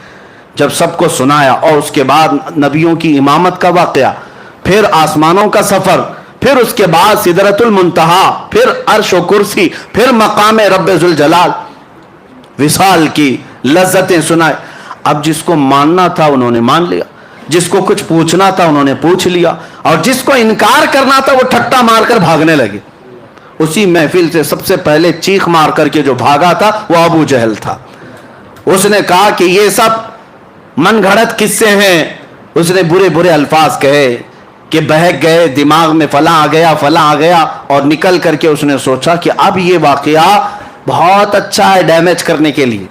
A: جب سب کو سنایا اور اس کے بعد نبیوں کی امامت کا واقعہ، پھر آسمانوں کا سفر، پھر اس کے بعد سدرۃ المنتہا، پھر عرش و کرسی، پھر مقام رب ذوالجلال، وصال کی لذتیں سنائے۔ اب جس کو ماننا تھا انہوں نے مان لیا، جس کو کچھ پوچھنا تھا انہوں نے پوچھ لیا، اور جس کو انکار کرنا تھا وہ ٹھٹا مار کر بھاگنے لگے۔ اسی محفل سے سب سے پہلے چیخ مار کر کے جو بھاگا تھا وہ ابو جہل تھا۔ اس نے کہا کہ یہ سب من گھڑت قصے ہیں، اس نے برے برے الفاظ کہے کہ بہک گئے، دماغ میں فلاں آ گیا فلاں آ گیا، اور نکل کر کے اس نے سوچا کہ اب یہ واقعہ بہت اچھا ہے ڈیمیج کرنے کے لیے،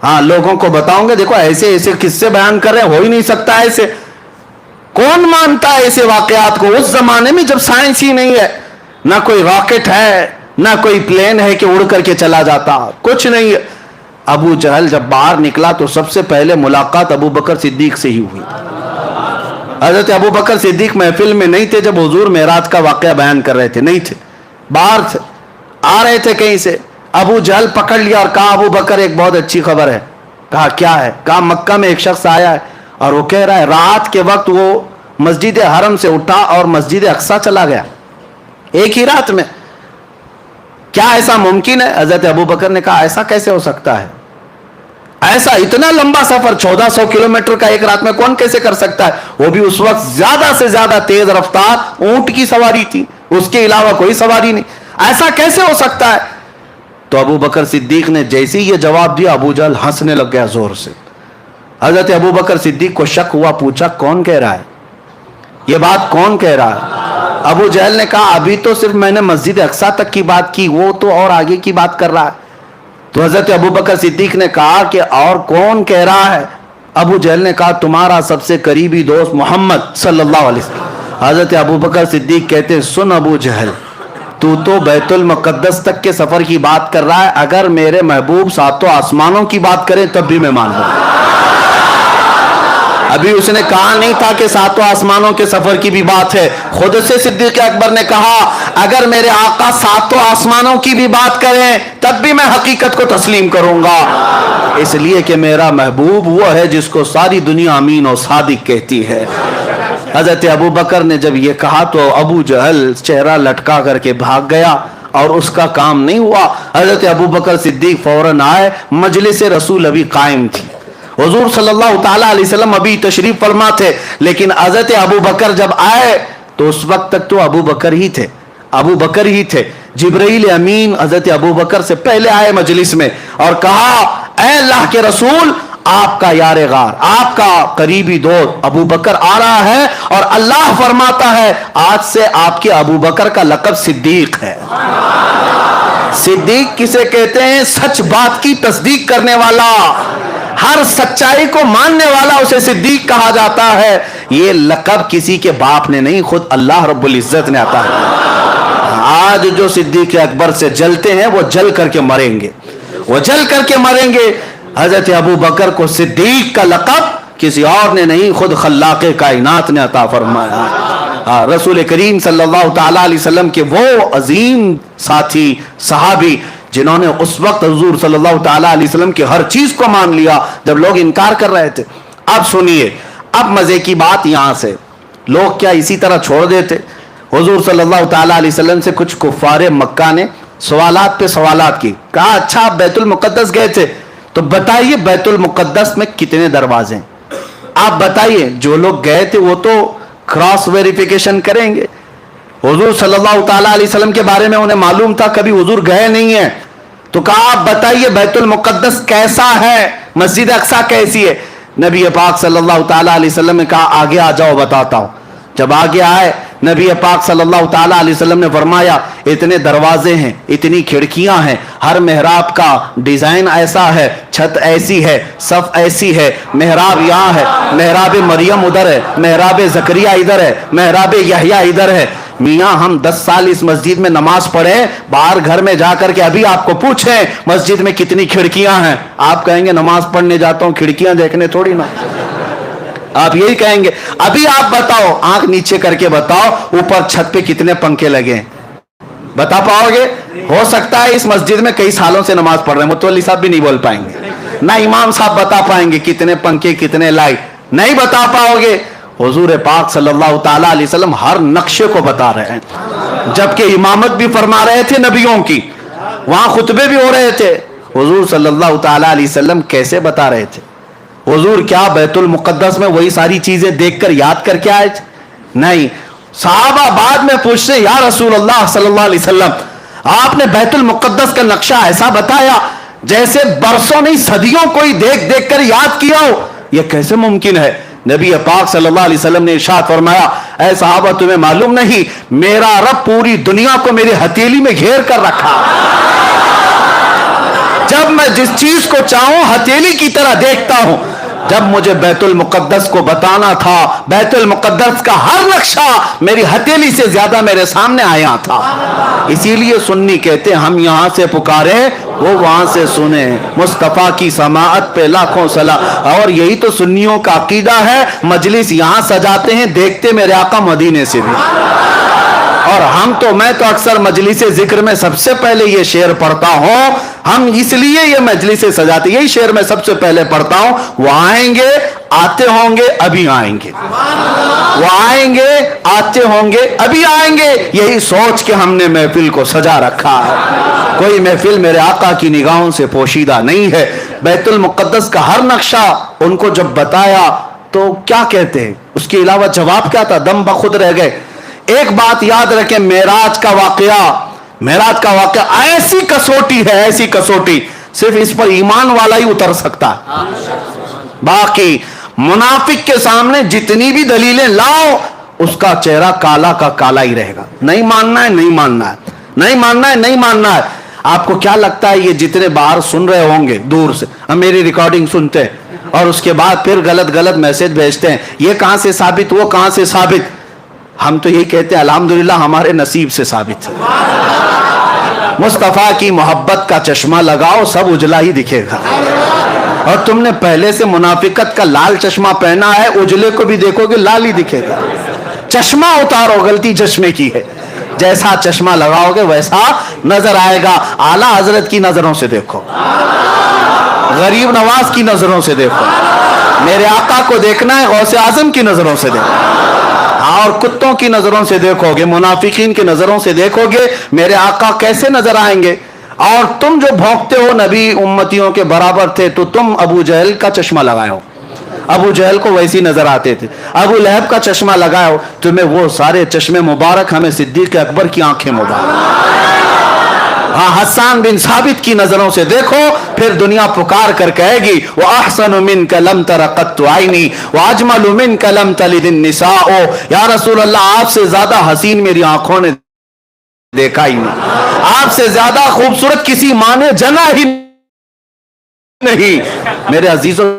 A: ہاں لوگوں کو بتاؤں گے دیکھو ایسے ایسے قصے بیان کر رہے ہیں، ہو ہی نہیں سکتا ایسے، کون مانتا ہے ایسے واقعات کو؟ اس زمانے میں جب سائنس ہی نہیں ہے، نہ کوئی راکٹ ہے، نہ کوئی پلین ہے کہ اڑ کر کے چلا جاتا، کچھ نہیں ہے۔ ابو جہل جب باہر نکلا تو سب سے پہلے ملاقات ابو بکر صدیق سے ہی ہوئی۔ حضرت ابو بکر صدیق محفل میں نہیں تھے جب حضور معراج کا واقعہ بیان کر رہے تھے، نہیں تھے، باہر تھے، آ رہے تھے کہیں سے۔ ابو جہل پکڑ لیا اور کہا ابو بکر ایک بہت اچھی خبر ہے۔ کہا کیا ہے؟ کہا مکہ میں ایک شخص آیا ہے اور وہ کہہ رہا ہے رات کے وقت وہ مسجد حرم سے اٹھا اور مسجد اقصیٰ چلا گیا ایک ہی رات میں، کیا ایسا ممکن ہے؟ حضرت ابو بکر نے کہا ایسا کیسے ہو سکتا ہے، ایسا اتنا لمبا سفر 1400 کلومیٹر کا ایک رات میں کون کیسے کر سکتا ہے؟ وہ بھی اس وقت زیادہ سے زیادہ تیز رفتار اونٹ کی سواری تھی، اس کے علاوہ کوئی سواری نہیں، ایسا کیسے ہو سکتا ہے؟ تو ابو بکر صدیق نے جیسے ہی یہ جواب دیا ابو جہل ہنسنے لگ گیا زور سے۔ حضرت ابو بکر صدیق کو شک ہوا، پوچھا کون کہہ رہا ہے یہ بات، کون کہہ رہا ہے؟ ابو جہل نے کہا ابھی تو صرف میں نے مسجد اقصیٰ تک کی بات کی، وہ تو اور آگے کی بات کر رہا ہے۔ تو حضرت ابو بکر صدیق نے کہا کہ اور کون کہہ رہا ہے؟ ابو جہل نے کہا تمہارا سب سے قریبی دوست محمد صلی اللہ علیہ وسلم۔ حضرت ابو بکر صدیق کہتے ہیں سن ابو جہل، تو بیت المقدس تک کے سفر کی بات کر رہا ہے، اگر میرے محبوب ساتوں آسمانوں کی بات کریں تب بھی میں مان لوں۔ ابھی اس نے کہا نہیں تھا کہ ساتوں آسمانوں کے سفر کی بھی بات ہے، خود سے صدیق اکبر نے کہا اگر میرے آقا ساتوں آسمانوں کی بھی بات کریں تب بھی میں حقیقت کو تسلیم کروں گا، اس لیے کہ میرا محبوب وہ ہے جس کو ساری دنیا امین و صادق کہتی ہے۔ حضرت ابو بکر نے جب یہ کہا تو ابو جہل چہرہ لٹکا کر کے بھاگ گیا اور اس کا کام نہیں ہوا۔ حضرت ابو بکر صدیق فوراً آئے، مجلس رسول ابھی قائم تھی، حضور صلی اللہ تعالیٰ علیہ وسلم ابھی تشریف فرما تھے، لیکن حضرت ابو بکر جب آئے تو اس وقت تک تو ابو بکر ہی تھے۔ جبرائیل امین حضرت ابو بکر سے پہلے آئے مجلس میں اور کہا اے اللہ کے رسول، آپ کا یار غار، آپ کا قریبی دوست ابو بکر آ رہا ہے اور اللہ فرماتا ہے آج سے آپ کے ابو بکر کا لقب صدیق ہے۔ صدیق کسے کہتے ہیں؟ سچ بات کی تصدیق کرنے والا، ہر سچائی کو ماننے والا اسے صدیق کہا جاتا ہے۔ یہ لقب کسی کے باپ نے نہیں، خود اللہ رب العزت نے عطا ہے۔ آج جو صدیق اکبر سے جلتے ہیں وہ جل کر کے مریں گے، حضرت ابو بکر کو صدیق کا لقب کسی اور نے نہیں، خود خلاق کائنات نے عطا فرمایا۔ رسول کریم صلی اللہ تعالی علیہ وسلم کے وہ عظیم ساتھی صحابی جنہوں نے اس وقت حضور صلی اللہ تعالی علیہ وسلم کی ہر چیز کو مان لیا جب لوگ انکار کر رہے تھے۔ اب سنیے، اب مزے کی بات یہاں سے، لوگ کیا اسی طرح چھوڑ دیتے؟ حضور صلی اللہ تعالی علیہ وسلم سے کچھ کفار مکہ نے سوالات پہ سوالات کی، کہا اچھا آپ بیت المقدس گئے تھے تو بتائیے بیت المقدس میں کتنے دروازے ہیں؟ آپ بتائیے۔ جو لوگ گئے تھے وہ تو کراس ویریفیکیشن کریں گے، حضور صلی اللہ تعالیٰ علیہ وسلم کے بارے میں انہیں معلوم تھا، کبھی حضور گئے نہیں ہیں، تو کہا آپ بتائیے بیت المقدس کیسا ہے، مسجد اقصی کیسی ہے؟ نبی پاک صلی اللہ تعالیٰ علیہ وسلم نے کہا آگے آ جاؤ بتاتا ہوں۔ جب آگے آئے نبی پاک صلی اللہ تعالیٰ علیہ وسلم نے فرمایا اتنے دروازے ہیں، اتنی کھڑکیاں ہیں، ہر محراب کا ڈیزائن ایسا ہے، چھت ایسی ہے، صف ایسی ہے، محراب یہاں ہے، محراب مریم ادھر ہے، محراب زکریا ادھر ہے، محراب یحییٰ ادھر ہے۔ میاں ہم 10 سال اس مسجد میں نماز پڑھے، باہر گھر میں جا کر کے ابھی آپ کو پوچھیں مسجد میں کتنی کھڑکیاں ہیں، آپ کہیں گے نماز پڑھنے جاتا ہوں کھڑکیاں دیکھنے تھوڑی نا، آپ یہی کہیں گے۔ ابھی آپ بتاؤ، آنکھ نیچے کر کے بتاؤ اوپر چھت پہ کتنے پنکھے لگے ہیں، بتا پاؤ گے؟ ہو سکتا ہے اس مسجد میں کئی سالوں سے نماز پڑھ رہے ہیں، متولی صاحب بھی نہیں بول پائیں گے، نہ امام صاحب بتا پائیں گے کتنے پنکھے کتنے لائٹ، نہیں بتا پاؤ گے۔ حضور پاک صلی اللہ تعالیٰ علیہ وسلم ہر نقشے کو بتا رہے ہیں، جبکہ امامت بھی فرما رہے تھے نبیوں کی، وہاں خطبے بھی ہو رہے تھے، حضور صلی اللہ تعالیٰ علیہ وسلم کیسے بتا رہے تھے؟ حضور کیا بیت المقدس میں وہی ساری چیزیں دیکھ کر یاد کر کے آئے تھے؟ نہیں، صحابہ بعد میں پوچھتے یا رسول اللہ صلی اللہ علیہ وسلم آپ نے بیت المقدس کا نقشہ ایسا بتایا جیسے برسوں نہیں صدیوں کوئی دیکھ دیکھ کر یاد کیا ہو، یہ کیسے ممکن ہے؟ نبی پاک صلی اللہ علیہ وسلم نے ارشاد فرمایا اے صحابہ تمہیں معلوم نہیں میرا رب پوری دنیا کو میری ہتھیلی میں گھیر کر رکھا، جب میں جس چیز کو چاہوں ہتھیلی کی طرح دیکھتا ہوں۔ جب مجھے بیت المقدس کو بتانا تھا، بیت المقدس کا ہر نقشہ میری ہتھیلی سے زیادہ میرے سامنے آیا تھا۔ اسی لیے سنی کہتے ہیں ہم یہاں سے پکارے وہ وہاں سے سنیں، مصطفیٰ کی سماعت پہ لاکھوں سلام۔ اور یہی تو سنیوں کا عقیدہ ہے، مجلس یہاں سجاتے ہیں دیکھتے میرے آقا مدینے سے بھی، اور میں تو اکثر مجلس ذکر میں سب سے پہلے یہ شعر پڑھتا ہوں، ہم اس لیے یہ مجلس سجاتے، یہی شعر میں سب سے پہلے پڑھتا ہوں، وہ آئیں گے آتے ہوں گے ابھی آئیں گے، وہ آئیں گے آتے ہوں گے ابھی آئیں گے، یہی سوچ کے ہم نے محفل کو سجا رکھا ہے۔ کوئی محفل میرے آقا کی نگاہوں سے پوشیدہ نہیں ہے۔ بیت المقدس کا ہر نقشہ ان کو جب بتایا تو کیا کہتے ہیں، اس کے علاوہ جواب کیا تھا؟ دم بخود رہ گئے۔ ایک بات یاد رکھیں، معراج کا واقعہ ایسی کسوٹی ہے، ایسی کسوٹی صرف اس پر ایمان والا ہی اتر سکتا ہے، باقی منافق کے سامنے جتنی بھی دلیلیں لاؤ اس کا چہرہ کالا کا کالا ہی رہے گا، نہیں ماننا ہے نہیں ماننا ہے، نہیں ماننا ہے نہیں ماننا ہے۔ آپ کو کیا لگتا ہے یہ جتنے باہر سن رہے ہوں گے دور سے، ہم میری ریکارڈنگ سنتے ہیں، اور اس کے بعد پھر غلط غلط میسج بھیجتے ہیں، یہ کہاں سے ثابت، وہ کہاں سے ثابت. ہم تو یہی کہتے ہیں الحمدللہ ہمارے نصیب سے ثابت ہے. مصطفیٰ کی محبت کا چشمہ لگاؤ، سب اجلا ہی دکھے گا. اور تم نے پہلے سے منافقت کا لال چشمہ پہنا ہے، اجلے کو بھی دیکھو گے لال ہی دکھے گا. چشمہ اتارو، غلطی چشمے کی ہے. جیسا چشمہ لگاؤ گے ویسا نظر آئے گا. اعلیٰ حضرت کی نظروں سے دیکھو، غریب نواز کی نظروں سے دیکھو. میرے آقا کو دیکھنا ہے، غوث اعظم کی نظروں سے دیکھو. اور کتوں کی نظروں سے دیکھو گے، منافقین کی نظروں سے دیکھو گے، میرے آقا کیسے نظر آئیں گے. اور تم جو بھونکتے ہو نبی امتیوں کے برابر تھے، تو تم ابو جہل کا چشمہ لگائے ہو، ابو جہل کو ویسی نظر آتے تھے. ابو لہب کا چشمہ لگائے ہو، تمہیں وہ سارے چشمے مبارک، ہمیں صدیق اکبر کی آنکھیں مبارک. ہاں، حسان بن ثابت کی نظروں سے دیکھو، پھر دنیا پکار کر کہے گی وَأَحْسَنُ مِنْكَ لَمْ تَرَ قَطُّ عَيْنِي وَأَجْمَلُ مِنْكَ لَمْ تَلِدِ النِّسَاءُ. یا رسول اللہ، آپ سے زیادہ حسین میری آنکھوں نے دیکھا ہی نہیں، آپ سے زیادہ خوبصورت کسی ماں نے جنا ہی نہیں. میرے عزیزوں،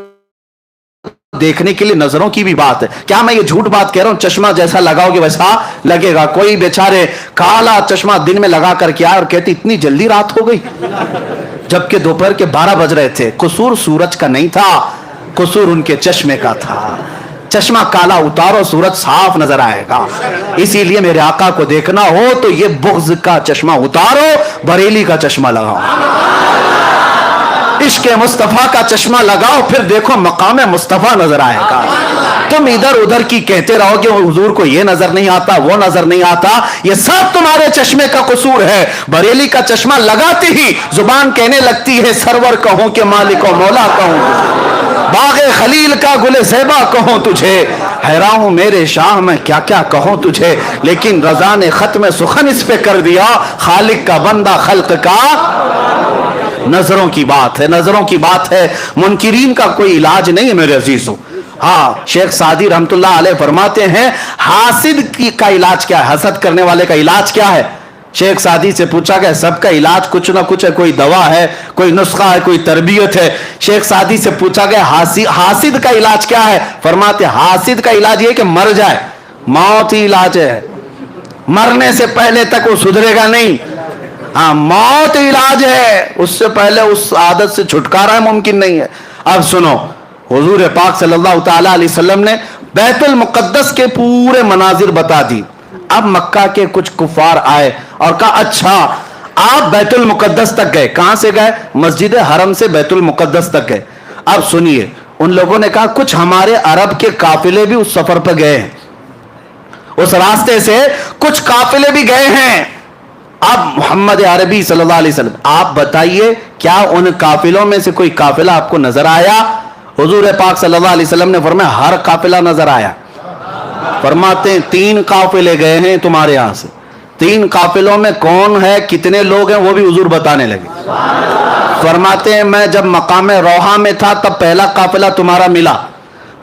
A: دیکھنے کے لیے نظروں کی بھی بات ہے. کیا میں یہ جھوٹ بات کہہ رہا ہوں؟ چشمہ جیسا لگاؤ گے ویسا لگے گا. کوئی بیچارے کالا چشمہ دن میں لگا کر کے آئے اور کہتے اتنی جلدی رات ہو گئی، جبکہ دوپہر کے 12 بج رہے تھے. قصور سورج کا نہیں تھا، قصور ان کے چشمے کا تھا. چشمہ کالا اتارو، سورج صاف نظر آئے گا. اسی لیے میرے آقا کو دیکھنا ہو تو یہ بغض کا چشمہ اتارو، بریلی کا چشمہ لگاؤ، عشق مصطفیٰ کا چشمہ لگاؤ، پھر دیکھو مقام مصطفیٰ نظر آئے گا. تم ادھر ادھر کی کہتے رہو کہ حضور کو یہ نظر نہیں آتا، وہ نظر نہیں آتا، یہ سب تمہارے چشمے کا قصور ہے. بریلی کا چشمہ لگاتے ہی زبان کہنے لگتی ہے سرور کہوں کہ مالک و مولا کہوں، باغ خلیل کا گل زیبا کہوں تجھے. حیران ہوں میرے شاہ میں کیا کیا کہوں تجھے، لیکن رضا نے ختم سخن اس پہ کر دیا. خالق کا بندہ خلق کا، نظروں کی بات ہے، نظروں کی بات ہے. منکرین کا کوئی علاج نہیں ہے میرے عزیزوں. ہاں، شیخ سعدی رحمت اللہ علیہ فرماتے ہیں حاسد کا علاج کیا ہے، حسد کرنے والے کا علاج کیا ہے. شیخ سعدی سے پوچھا گیا، سب کا علاج کچھ نہ کچھ ہے، کوئی دوا ہے، کوئی نسخہ ہے، کوئی تربیت ہے. شیخ سعدی سے پوچھا گیا حاسد کا علاج کیا ہے. فرماتے حاسد کا علاج یہ کہ مر جائے، موت ہی علاج ہے. مرنے سے پہلے تک وہ سدھرے گا نہیں. ہاں، موت علاج ہے، اس سے پہلے اس عادت سے چھٹکارا ممکن نہیں ہے. اب سنو، حضور پاک صلی اللہ تعالی علیہ وسلم نے بیت المقدس کے پورے مناظر بتا دی. اب مکہ کے کچھ کفار آئے اور کہا اچھا آپ بیت المقدس تک گئے. کہاں سے گئے؟ مسجد حرم سے بیت المقدس تک گئے. اب سنیے، ان لوگوں نے کہا کچھ ہمارے عرب کے قافلے بھی اس سفر پہ گئے ہیں، اس راستے سے کچھ قافلے بھی گئے ہیں. اب محمد عربی صلی اللہ علیہ وسلم آپ بتائیے کیا ان قافلوں میں سے کوئی قافلہ آپ کو نظر آیا؟ حضور پاک صلی اللہ علیہ وسلم نے فرمایا ہر قافلہ نظر آیا. فرماتے ہیں 3 قافلے گئے ہیں تمہارے یہاں سے. 3 قافلوں میں کون ہے، کتنے لوگ ہیں، وہ بھی حضور بتانے لگے. فرماتے ہیں میں جب مقام روحہ میں تھا تب پہلا قافلہ تمہارا ملا،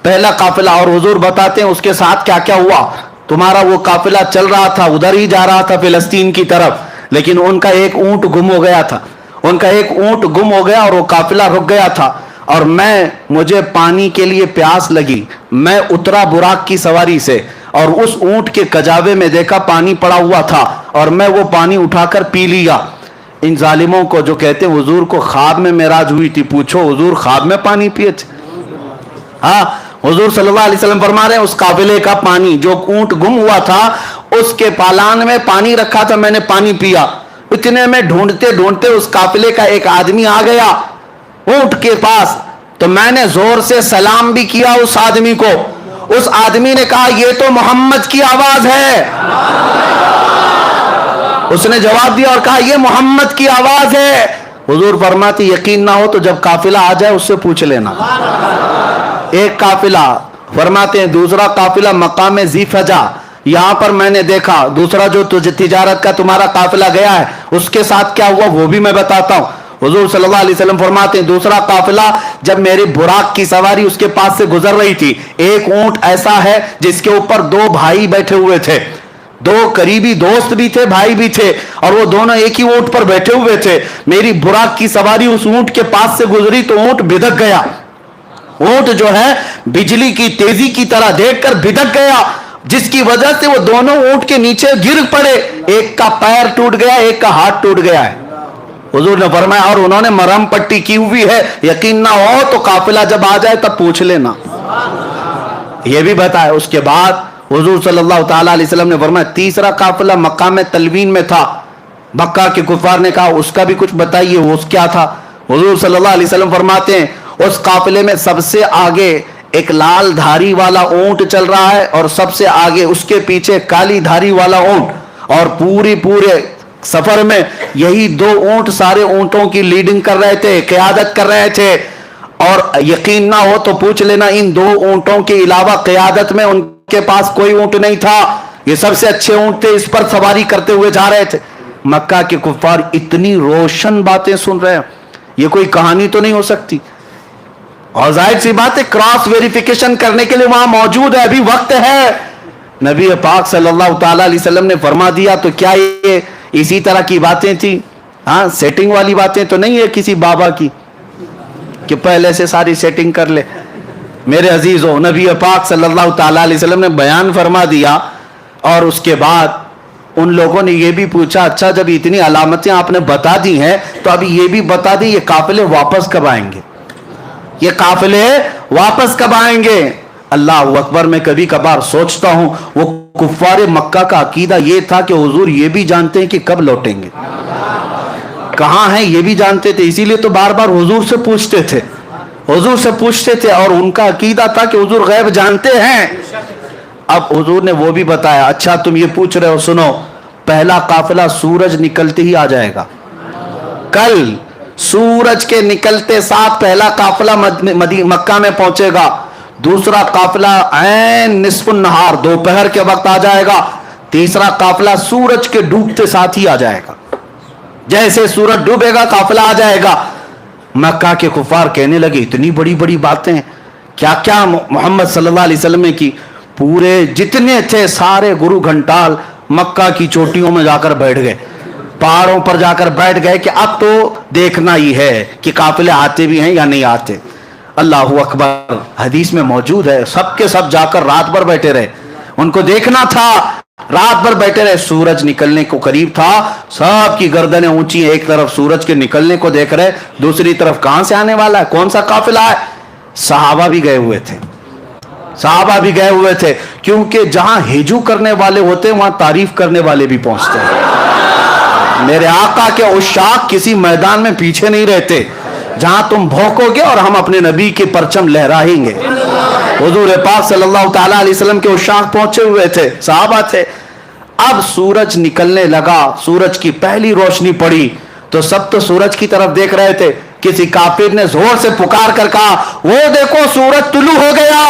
A: پہلا قافلہ. اور حضور بتاتے ہیں اس کے ساتھ کیا کیا ہوا. تمہارا وہ قافلہ چل رہا تھا، ادھر ہی جا رہا تھا فلسطین کی طرف، لیکن ان کا ایک اونٹ گم ہو گیا تھا، ان کا ایک اونٹ گم ہو گیا اور وہ قافلہ رک گیا تھا. اور مجھے پانی کے لیے پیاس لگی، میں اترا براق کی سواری سے اور اس اونٹ کے کجاوے میں دیکھا پانی پڑا ہوا تھا اور میں وہ پانی اٹھا کر پی لیا. ان ظالموں کو جو کہتے ہیں حضور کو خواب میں معراج ہوئی تھی، پوچھو حضور خواب میں پانی پیے تھے؟ ہاں، حضور صلی اللہ علیہ وسلم فرما رہے ہیں اس قافلے کا پانی، جو اونٹ گم ہوا تھا اس کے پالان میں پانی رکھا تھا، میں نے پانی پیا. اتنے میں ڈھونڈتے ڈھونڈتے اس قافلے کا ایک آدمی آ گیا اونٹ کے پاس، تو میں نے زور سے سلام بھی کیا اس آدمی کو. اس آدمی نے کہا یہ تو محمد کی آواز ہے. اس نے جواب دیا اور کہا یہ محمد کی آواز ہے. حضور فرماتے یقین نہ ہو تو جب قافلہ آ جائے اس سے پوچھ لینا. ایک قافلہ، فرماتے ہیں دوسرا قافلہ مقام ذی فجا، یہاں پر میں نے دیکھا. دوسرا جو تجارت کا تمہارا قافلہ گیا ہے اس کے ساتھ کیا ہوا وہ بھی میں بتاتا ہوں. حضور صلی اللہ علیہ وسلم فرماتے ہیں دوسرا قافلہ جب میری براق کی سواری اس کے پاس سے گزر رہی تھی، ایک اونٹ ایسا ہے جس کے اوپر 2 بھائی بیٹھے ہوئے تھے، 2 قریبی دوست بھی تھے، بھائی بھی تھے، اور وہ دونوں ایک ہی اونٹ پر بیٹھے ہوئے تھے. میری براق کی سواری اس اونٹ کے پاس سے گزری تو اونٹ بدک گیا. اونٹ جو ہے بجلی کی تیزی کی طرح دیکھ کر بھٹک گیا، جس کی وجہ سے وہ دونوں اونٹ کے نیچے گر پڑے، ایک کا پیر ٹوٹ گیا، ایک کا ہاتھ ٹوٹ گیا ہے۔ حضور نے فرمایا اور انہوں نے مرہم پٹی کی ہوئی ہے، یقین نہ ہو تو قافلہ جب آ جائے تب پوچھ لینا۔ یہ بھی بتایا۔ اس کے بعد حضور صلی اللہ تعالی علیہ وسلم نے فرمایا تیسرا قافلہ مکہ میں تلوین میں تھا، مکہ کے کفار نے کہا اس کا بھی کچھ بتائیے، وہ کیا تھا؟ حضور صلی اللہ علیہ وسلم فرماتے ہیں اس قافلے میں سب سے آگے ایک لال دھاری والا اونٹ چل رہا ہے، اور سب سے آگے اس کے پیچھے کالی دھاری والا اونٹ، اور پورے سفر میں یہی دو اونٹ سارے اونٹوں کی لیڈنگ کر رہے تھے، قیادت کر رہے تھے۔ اور یقین نہ ہو تو پوچھ لینا ان دو اونٹوں کے علاوہ قیادت میں ان کے پاس کوئی اونٹ نہیں تھا، یہ سب سے اچھے اونٹ تھے، اس پر سواری کرتے ہوئے جا رہے تھے۔ مکہ کے کفار اتنی روشن باتیں سن رہے ہیں، یہ کوئی کہانی تو نہیں ہو سکتی، اور ظاہر سی بات ہے کراس ویریفیکیشن کرنے کے لیے وہاں موجود ہے، ابھی وقت ہے۔ نبی پاک صلی اللہ تعالی علیہ وسلم نے فرما دیا تو کیا یہ اسی طرح کی باتیں تھی؟ ہاں، سیٹنگ والی باتیں تو نہیں ہے کسی بابا کی کہ پہلے سے ساری سیٹنگ کر لے۔ میرے عزیزو، نبی پاک صلی اللہ تعالی علیہ وسلم نے بیان فرما دیا، اور اس کے بعد ان لوگوں نے یہ بھی پوچھا اچھا جب اتنی علامتیں آپ نے بتا دی ہیں تو ابھی یہ بھی بتا دی یہ قافلے واپس کب آئیں گے، یہ قافلے واپس کب آئیں گے؟ اللہ اکبر، میں کبھی کبھار سوچتا ہوں وہ کفار مکہ کا عقیدہ یہ تھا کہ حضور یہ بھی جانتے ہیں کہ کب لوٹیں گے، کہاں ہیں یہ بھی جانتے تھے، اسی لیے تو بار بار حضور سے پوچھتے تھے، حضور سے پوچھتے تھے، اور ان کا عقیدہ تھا کہ حضور غیب جانتے ہیں۔ اب حضور نے وہ بھی بتایا اچھا تم یہ پوچھ رہے ہو، سنو، پہلا قافلہ سورج نکلتے ہی آ جائے گا، کل سورج کے نکلتے ساتھ پہلا قافلہ مکہ میں پہنچے گا، دوسرا قافلہ عین نصف النہار دوپہر کے وقت آ جائے گا، تیسرا قافلہ سورج کے ڈوبتے ساتھ ہی آ جائے گا، جیسے سورج ڈوبے گا قافلہ آ جائے گا۔ مکہ کے کفار کہنے لگے اتنی بڑی بڑی باتیں، کیا کیا محمد صلی اللہ علیہ وسلم نے کی؟ پورے جتنے تھے سارے گرو گھنٹال مکہ کی چوٹیوں میں جا کر بیٹھ گئے، پہاڑوں پر جا کر بیٹھ گئے کہ اب تو دیکھنا ہی ہے کہ قافلے آتے بھی ہیں یا نہیں آتے۔ اللہ اکبر، حدیث میں موجود ہے سب کے سب جا کر رات بھر بیٹھے رہے، ان کو دیکھنا تھا، رات بھر بیٹھے رہے، سورج نکلنے کو قریب تھا، سب کی گردنیں اونچی، ایک طرف سورج کے نکلنے کو دیکھ رہے، دوسری طرف کہاں سے آنے والا ہے، کون سا قافلہ ہے۔ صحابہ بھی گئے ہوئے تھے، صحابہ بھی گئے ہوئے تھے، کیونکہ جہاں ہجو کرنے والے ہوتے ہیں وہاں تعریف کرنے والے بھی پہنچتے ہیں۔ میرے آقا کے عشاق کسی میدان میں پیچھے نہیں رہتے، جہاں تم بھونکو گے اور ہم اپنے نبی کے پرچم لہرائیں گے۔ حضور پاک صلی اللہ تعالی علیہ وسلم کے عشاق پہنچے ہوئے تھے، صحابہ تھے۔ اب سورج نکلنے لگا، سورج کی پہلی روشنی پڑی تو سب تو سورج کی طرف دیکھ رہے تھے، کسی کافر نے زور سے پکار کر کہا وہ دیکھو سورج طلوع ہو گیا۔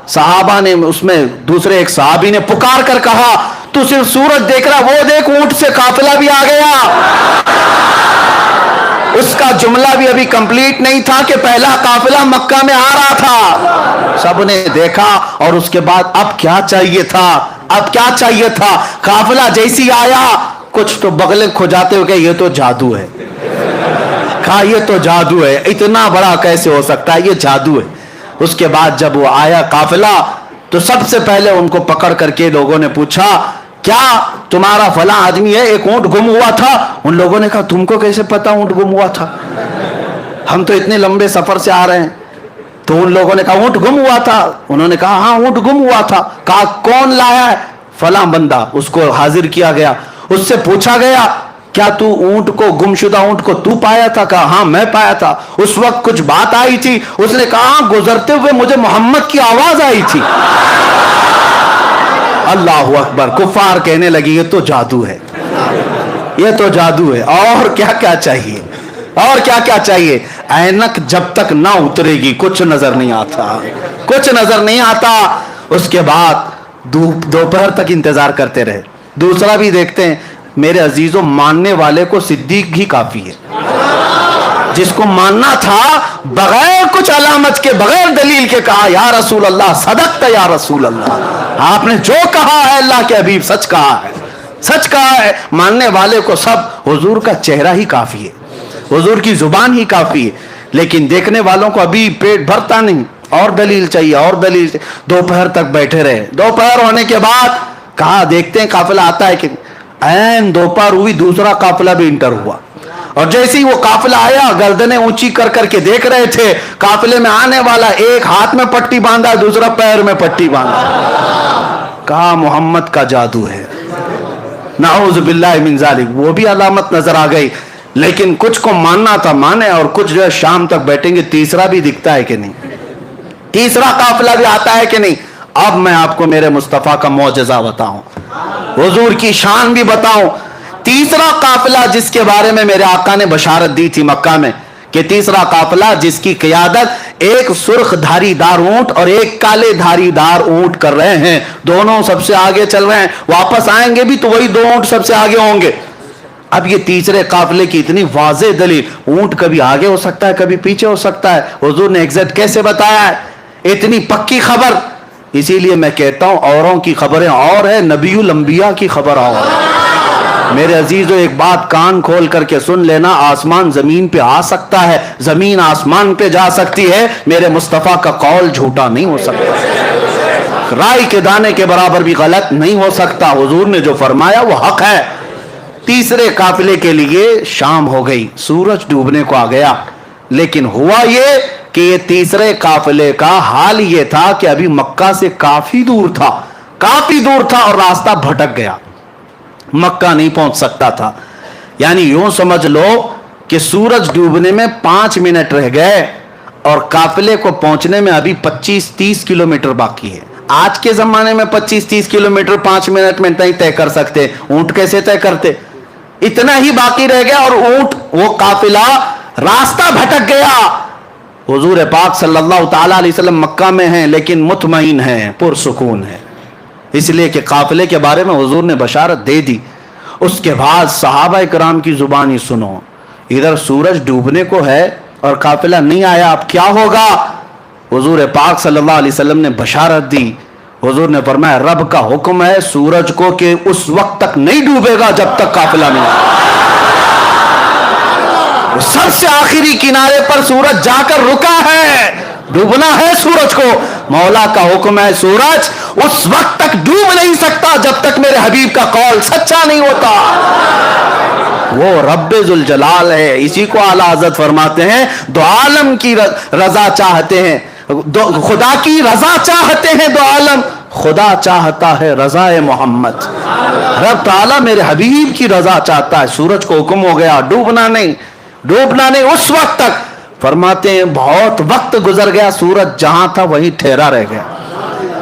A: صحابہ نے، اس میں دوسرے ایک صحابی نے پکار کر کہا تو صرف سورج دیکھ رہا، وہ دیکھ اونٹ سے قافلہ بھی آ گیا۔ اس کا جملہ بھی ابھی کمپلیٹ نہیں تھا کہ پہلا قافلہ مکہ میں آ رہا تھا۔ سب نے دیکھا، اور اس کے بعد اب کیا چاہیے تھا، اب کیا چاہیے تھا؟ قافلہ جیسی آیا کچھ تو بغلیں کھجاتے ہو گئے، یہ تو جادو ہے، کہا یہ تو جادو ہے، اتنا بڑا کیسے ہو سکتا ہے، یہ جادو ہے۔ اس کے بعد جب وہ آیا قافلہ تو سب سے پہلے ان کو پکڑ کر کے لوگوں نے پوچھا کیا تمہارا فلاں آدمی ہے، ایک اونٹ گم ہوا تھا؟ ان لوگوں نے کہا تم کو کیسے پتا اونٹ گم ہوا تھا، ہم تو اتنے لمبے سفر سے آ رہے ہیں۔ تو ان لوگوں نے کہا اونٹ گم ہوا تھا؟ انہوں نے کہا ہاں اونٹ گم ہوا تھا۔ کہا کون لایا ہے؟ فلاں بندہ۔ اس کو حاضر کیا گیا، اس سے پوچھا گیا کیا تو اونٹ کو، گمشدہ اونٹ کو تو پایا تھا؟ کہا ہاں میں پایا تھا۔ اس وقت کچھ بات آئی تھی؟ اس نے کہا گزرتے ہوئے مجھے محمد کی آواز آئی تھی۔ اللہ اکبر، کفار کہنے لگی یہ تو جادو ہے، یہ تو جادو ہے، اور کیا کیا چاہیے، اور کیا کیا چاہیے؟ اینک جب تک نہ اترے گی کچھ نظر نہیں آتا، کچھ نظر نہیں آتا۔ اس کے بعد دوپہر تک انتظار کرتے رہے۔ دوسرا بھی دیکھتے ہیں میرے عزیزوں، ماننے والے کو صدیق ہی کافی ہے۔ جس کو ماننا تھا بغیر کچھ علامت کے، بغیر دلیل کے کہا یا رسول اللہ صدقت یا رسول اللہ، آپ نے جو کہا ہے اللہ کے حبیب سچ کہا ہے، سچ کہا ہے۔ ماننے والے کو سب حضور کا چہرہ ہی کافی ہے، حضور کی زبان ہی کافی ہے، لیکن دیکھنے والوں کو ابھی پیٹ بھرتا نہیں۔ اور دلیل چاہیے اور دلیل چاہیے. دوپہر تک بیٹھے رہے. دوپہر ہونے کے بعد کہا دیکھتے ہیں قافلہ آتا ہے کہ این دوپہر ہوئی دوسرا قافلہ بھی انٹر ہوا. اور جیسے ہی وہ قافلہ آیا گردنیں اونچی کر کر کے دیکھ رہے تھے قافلے میں آنے والا ایک ہاتھ میں پٹی باندھا دوسرا پیر میں پٹی باندھا. کہا محمد کا جادو ہے. نعوذ باللہ من ذالک. وہ بھی علامت نظر آ گئی. لیکن کچھ کو ماننا تھا مانے اور کچھ جو ہے شام تک بیٹھیں گے تیسرا بھی دکھتا ہے کہ نہیں, تیسرا قافلہ بھی آتا ہے کہ نہیں. اب میں آپ کو میرے مصطفیٰ کا معجزہ بتاؤں, حضور کی شان بھی بتاؤں. تیسرا قافلہ جس کے بارے میں میرے آقا نے بشارت دی تھی مکہ میں کہ تیسرا قافلہ جس کی قیادت ایک سرخ دھاری دار اونٹ اور ایک کالے دھاری دار اونٹ کر رہے ہیں, دونوں سب سے آگے چل رہے ہیں, واپس آئیں گے بھی تو وہی دو اونٹ سب سے آگے ہوں گے. اب یہ تیسرے قافلے کی اتنی واضح دلیل, اونٹ کبھی آگے ہو سکتا ہے کبھی پیچھے ہو سکتا ہے, حضور نے ایگزیکٹ کیسے بتایا ہے, اتنی پکی خبر. اسی لیے میں کہتا ہوں اوروں کی خبریں اور ہے, نبی الانبیاء کی خبر اور ہے. میرے عزیزو ایک بات کان کھول کر کے سن لینا, آسمان زمین پہ آ سکتا ہے, زمین آسمان پہ جا سکتی ہے, میرے مصطفیٰ کا قول جھوٹا نہیں ہو سکتا, رائی کے دانے کے برابر بھی غلط نہیں ہو سکتا. حضور نے جو فرمایا وہ حق ہے. تیسرے قافلے کے لیے شام ہو گئی, سورج ڈوبنے کو آ گیا. لیکن ہوا یہ کہ یہ تیسرے قافلے کا حال یہ تھا کہ ابھی مکہ سے کافی دور تھا اور راستہ بھٹک گیا, مکہ نہیں پہنچ سکتا تھا. یعنی یوں سمجھ لو کہ سورج ڈوبنے میں 5 منٹ رہ گئے اور قافلے کو پہنچنے میں ابھی 25-30 کلومیٹر باقی ہے. آج کے زمانے میں 25-30 کلومیٹر 5 منٹ میں نہیں طے کر سکتے, اونٹ کیسے طے کرتے. اتنا ہی باقی رہ گیا اور اونٹ وہ قافلہ راستہ بھٹک گیا. حضور پاک صلی اللہ تعالی علیہ وسلم مکہ میں ہیں لیکن مطمئن ہیں, پرسکون ہیں, اس لیے کہ قافلے کے بارے میں حضور نے بشارت دے دی. اس کے بعد صحابہ کرام کی زبانی سنو, ادھر سورج ڈوبنے کو ہے اور قافلہ نہیں آیا, اب کیا ہوگا. حضور پاک صلی اللہ علیہ وسلم نے بشارت دی. حضور نے فرمایا رب کا حکم ہے سورج کو کہ اس وقت تک نہیں ڈوبے گا جب تک قافلہ نہیں آئے. سب سے آخری کنارے پر سورج جا کر رکا ہے, ڈوبنا ہے سورج کو. مولا کا حکم ہے سورج اس وقت تک ڈوب نہیں سکتا جب تک میرے حبیب کا قول سچا نہیں ہوتا. وہ رب ذوالجلال ہے, اسی کو اعلیٰ حضرت فرماتے ہیں دو عالم کی رضا چاہتے ہیں, خدا کی رضا چاہتے ہیں دو عالم, خدا چاہتا ہے رضا محمد. رب تعالیٰ میرے حبیب کی رضا چاہتا ہے. سورج کو حکم ہو گیا ڈوبنا نہیں اس وقت تک. فرماتے ہیں بہت وقت گزر گیا, سورج جہاں تھا وہیں ٹھہرا رہ گیا,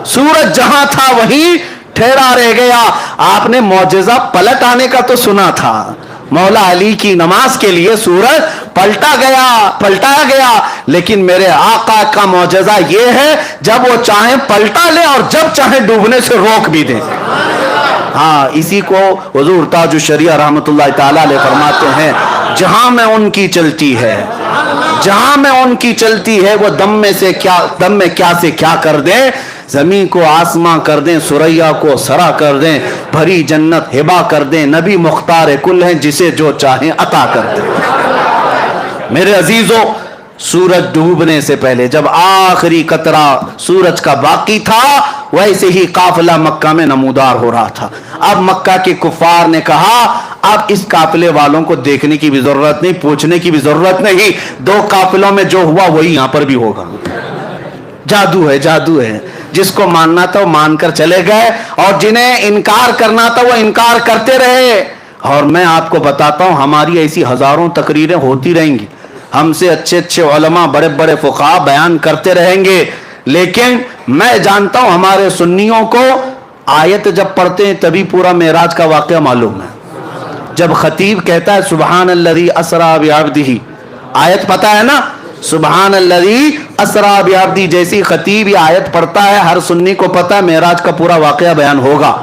A: سورج جہاں تھا وہیں ٹھہرا رہ گیا. آپ نے معجزہ پلٹ آنے کا تو سنا تھا, مولا علی کی نماز کے لیے سورج پلٹایا گیا, لیکن میرے آقا کا معجزہ یہ ہے جب وہ چاہیں پلٹا لے اور جب چاہیں ڈوبنے سے روک بھی دیں. ہاں, اسی کو حضور تاج الشریعہ رحمت اللہ تعالی علیہ فرماتے ہیں جہاں میں ان کی چلتی ہے وہ دم میں کیا سے کیا کر دیں, زمین کو آسماں کر دیں, سریا کو سرا کر دیں, بھری جنت ہبا کر دیں, نبی مختار کل ہیں جسے جو چاہیں عطا کر دیں. میرے عزیزو, سورج ڈوبنے سے پہلے جب آخری قطرہ سورج کا باقی تھا ویسے ہی قافلہ مکہ میں نمودار ہو رہا تھا. اب مکہ کے کفار نے کہا اب اس قافلے والوں کو دیکھنے کی بھی ضرورت نہیں, پوچھنے کی بھی ضرورت نہیں, 2 قافلوں میں جو ہوا وہی یہاں پر بھی ہوگا. جادو ہے. جس کو ماننا تھا وہ مان کر چلے گئے اور جنہیں انکار کرنا تھا وہ انکار کرتے رہے. اور میں آپ کو بتاتا ہوں ہماری ایسی ہزاروں تقریریں ہوتی رہیں گی, ہم سے اچھے علماء بڑے بڑے فقہاء بیان کرتے رہیں گے, لیکن میں جانتا ہوں ہمارے سنیوں کو آیت جب پڑھتے ہیں تبھی پورا معراج کا واقعہ معلوم ہے. جب خطیب کہتا ہے سبحان الذی اسری بعبدہ, آیت پتہ ہے نا, سبحان الذی اسری بعبدہ, جیسی خطیب یہ آیت پڑھتا ہے ہر سنی کو پتہ ہے معراج کا پورا واقعہ بیان ہوگا.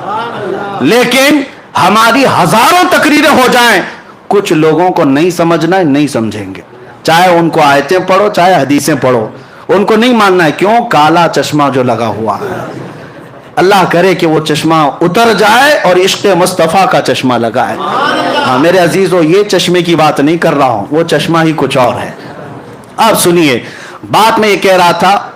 A: لیکن ہماری ہزاروں تقریریں ہو جائیں, کچھ لوگوں کو نہیں سمجھنا ہے, نہیں سمجھیں گے, چاہے ان کو آیتیں پڑھو چاہے حدیثیں پڑھو, ان کو نہیں ماننا ہے. کیوں؟ کالا چشمہ جو لگا ہوا ہے. اللہ کرے کہ وہ چشمہ اتر جائے اور عشق مصطفیٰ کا چشمہ لگائے. ہاں میرے عزیزو, یہ چشمے کی بات نہیں کر رہا ہوں, وہ چشمہ ہی کچھ اور ہے. اب سنیے بات میں یہ کہہ رہا تھا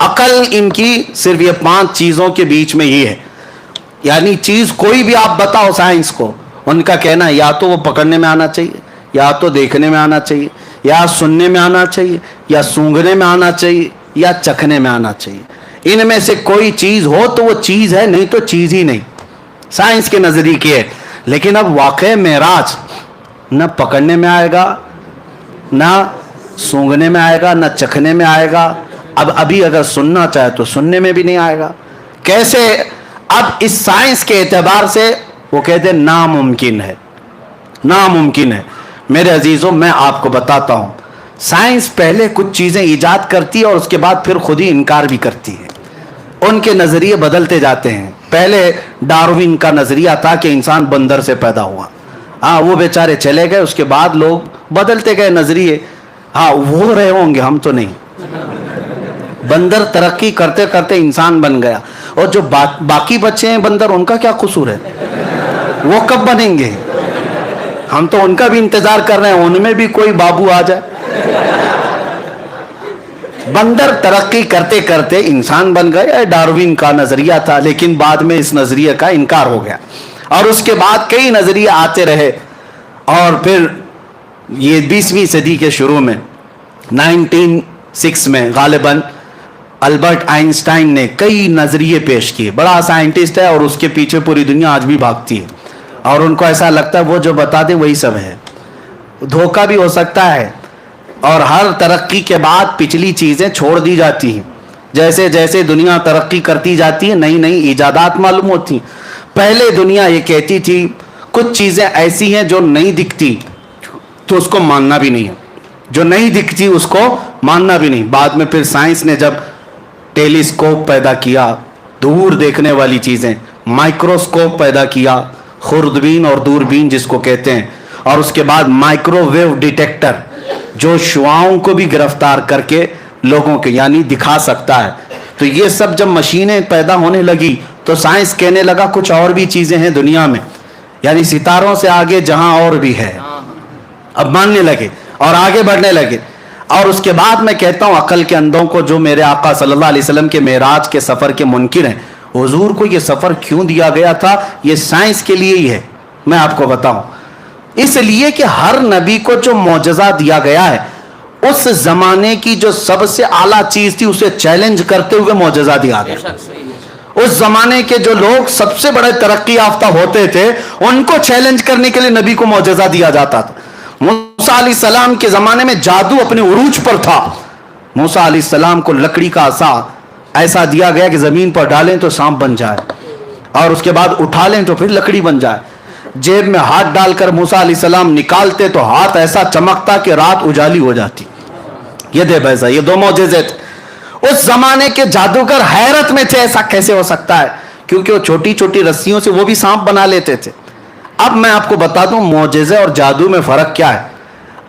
A: عقل ان کی صرف یہ 5 چیزوں کے بیچ میں ہی ہے. یعنی چیز کوئی بھی آپ بتاؤ سائنس کو، ان کا کہنا ہے یا تو وہ پکڑنے میں آنا چاہیے، یا تو دیکھنے میں آنا چاہیے، یا سننے میں آنا چاہیے، یا سونگھنے میں آنا چاہیے، یا چکھنے میں آنا چاہیے. ان میں سے کوئی چیز ہو تو وہ چیز ہے، نہیں تو چیز ہی نہیں. سائنس کے نظریے کی ہے. لیکن اب واقع معراج نہ پکڑنے میں آئے گا، نہ سونگھنے میں آئے گا، نہ چکھنے میں آئے گا. اب ابھی اگر سننا چاہے تو سننے میں بھی نہیں آئے گا. کیسے؟ اب اس سائنس کے اعتبار سے وہ کہتے ہیں ناممکن ہے، ناممکن ہے. میرے عزیزوں میں آپ کو بتاتا ہوں، سائنس پہلے کچھ چیزیں ایجاد کرتی ہے اور اس کے بعد پھر خود ہی انکار بھی کرتی ہے. ان کے نظریے بدلتے جاتے ہیں. پہلے ڈاروین کا نظریہ تھا کہ انسان بندر سے پیدا ہوا. ہاں وہ بیچارے چلے گئے، اس کے بعد لوگ بدلتے گئے نظریے. ہاں وہ رہے ہوں گے، ہم تو نہیں. بندر ترقی کرتے کرتے انسان بن گیا، اور جو باقی بچے ہیں بندر، ان کا کیا قصور ہے؟ وہ کب بنیں گے؟ ہم تو ان کا بھی انتظار کر رہے ہیں، ان میں بھی کوئی بابو آ جائے. بندر ترقی کرتے کرتے انسان بن گئے، ڈاروین کا نظریہ تھا. لیکن بعد میں اس نظریے کا انکار ہو گیا، اور اس کے بعد کئی نظریے آتے رہے. اور پھر یہ 20ویں صدی کے شروع میں 1906 میں غالباً البرٹ آئنسٹائن نے کئی نظریے پیش کیے. بڑا سائنٹسٹ ہے اور اس کے پیچھے پوری دنیا آج بھی بھاگتی ہے، اور ان کو ایسا لگتا ہے وہ جو بتا دے وہی سب ہے. دھوکہ بھی ہو سکتا ہے، اور ہر ترقی کے بعد پچھلی چیزیں چھوڑ دی جاتی ہیں. جیسے جیسے دنیا ترقی کرتی جاتی ہے نئی نئی ایجادات معلوم ہوتی ہیں. پہلے دنیا یہ کہتی تھی کچھ چیزیں ایسی ہیں جو نہیں دکھتی تو اس کو ماننا بھی نہیں ہے، جو نہیں دکھتی اس کو ماننا بھی نہیں. بعد میں پھر سائنس نے جب ٹیلیسکوپ پیدا کیا، دور دیکھنے والی چیزیں، مائکروسکوپ پیدا کیا، خوردبین اور دوربین جس کو کہتے ہیں، اور اس کے بعد مائکرو ویو ڈیٹیکٹر جو شعاؤں کو بھی گرفتار کر کے لوگوں کے یعنی دکھا سکتا ہے. تو یہ سب جب مشینیں پیدا ہونے لگی تو سائنس کہنے لگا کچھ اور بھی چیزیں ہیں دنیا میں، یعنی ستاروں سے آگے جہاں اور بھی ہے. اب ماننے لگے اور آگے بڑھنے لگے. اور اس کے بعد میں کہتا ہوں عقل کے اندھوں کو جو میرے آقا صلی اللہ علیہ وسلم کے معراج کے سفر کے منکر ہیں، حضور کو یہ سفر کیوں دیا گیا تھا؟ یہ سائنس کے لیے ہی ہے. میں آپ کو بتاؤں، اس لیے کہ ہر نبی کو جو معجزہ دیا گیا ہے اس زمانے کی جو سب سے اعلیٰ چیز تھی اسے چیلنج کرتے ہوئے معجزہ دیا گیا. اس زمانے کے جو لوگ سب سے بڑے ترقی یافتہ ہوتے تھے ان کو چیلنج کرنے کے لیے نبی کو معجزہ دیا جاتا تھا. موسیٰ علیہ السلام کے زمانے میں جادو اپنے عروج پر تھا. موسیٰ علیہ السلام کو لکڑی کا عصا ایسا دیا گیا کہ زمین پر ڈالیں تو سانپ بن جائے، اور اس کے بعد اٹھا لیں تو پھر لکڑی بن جائے. جیب میں ہاتھ ڈال کر موسیٰ علیہ السلام نکالتے تو ہاتھ ایسا چمکتا کہ رات اجالی ہو جاتی. یہ دے بیسا، یہ 2 معجزے تھے. اس زمانے کے جادوگر حیرت میں تھے ایسا کیسے ہو سکتا ہے، کیونکہ وہ چھوٹی چھوٹی رسیوں سے وہ بھی سانپ بنا لیتے تھے. اب میں آپ کو بتا دوں معجزے اور جادو میں فرق کیا ہے.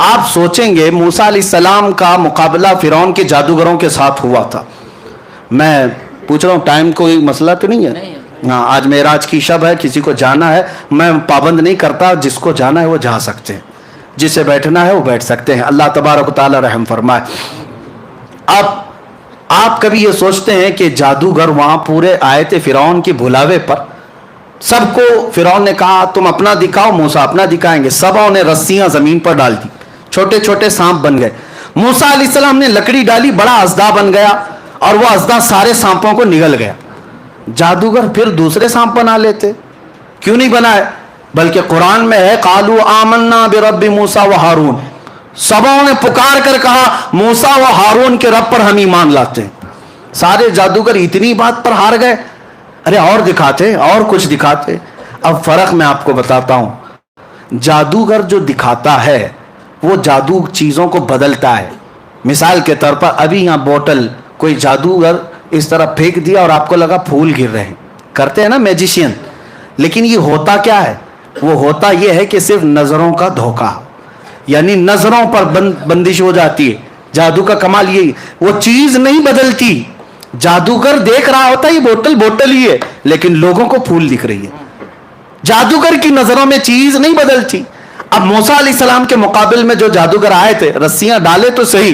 A: آپ سوچیں گے موسیٰ علیہ السلام کا مقابلہ فرعون کے جادوگروں کے ساتھ ہوا تھا. میں پوچھ رہا ہوں ٹائم کوئی مسئلہ تو نہیں ہے؟ ہاں، آج معراج کی شب ہے، کسی کو جانا ہے میں پابند نہیں کرتا، جس کو جانا ہے وہ جا سکتے ہیں، جسے بیٹھنا ہے وہ بیٹھ سکتے ہیں. اللہ تبارک و تعالی رحم فرمائے. اب آپ کبھی یہ سوچتے ہیں کہ جادوگر وہاں پورے آئے تھے فرعون کے بلاوے پر؟ سب کو فرعون نے کہا تم اپنا دکھاؤ، موسیٰ اپنا دکھائیں گے. سبوں نے رسیاں زمین پر ڈال دی، چھوٹے چھوٹے سانپ بن گئے. موسیٰ علیہ السلام نے لکڑی ڈالی، بڑا اژدہا بن گیا، اور وہ اژدہا سارے سانپوں کو نگل گیا. جادوگر پھر دوسرے سانپ بنا لیتے، کیوں نہیں بنائے؟ بلکہ قرآن میں ہے قالوا آمنا برب موسیٰ و ہارون. سبوں نے پکار کر کہا موسیٰ و ہارون کے رب پر ہم ایمان لاتے ہیں. سارے جادوگر اتنی بات پر ہار گئے. ارے اور دکھاتے، اور کچھ دکھاتے. اب فرق میں آپ کو بتاتا ہوں. جادوگر جو دکھاتا ہے وہ جادو چیزوں کو بدلتا ہے. مثال کے طور پر ابھی یہاں بوتل کوئی جادوگر اس طرح پھینک دیا اور آپ کو لگا پھول گر رہے ہیں، کرتے ہیں نا میجیشین. لیکن یہ ہوتا کیا ہے؟ وہ ہوتا یہ ہے کہ صرف نظروں کا دھوکہ، یعنی نظروں پر بندش ہو جاتی ہے. جادو کا کمال یہی، وہ چیز نہیں بدلتی. جادوگر دیکھ رہا ہوتا ہے یہ بوتل بوتل ہی ہے، لیکن لوگوں کو پھول دکھ رہی ہے. جادوگر کی نظروں میں چیز نہیں بدلتی. اب موسیٰ علیہ السلام کے مقابل میں جو جادوگر آئے تھے، رسیاں ڈالے تو صحیح،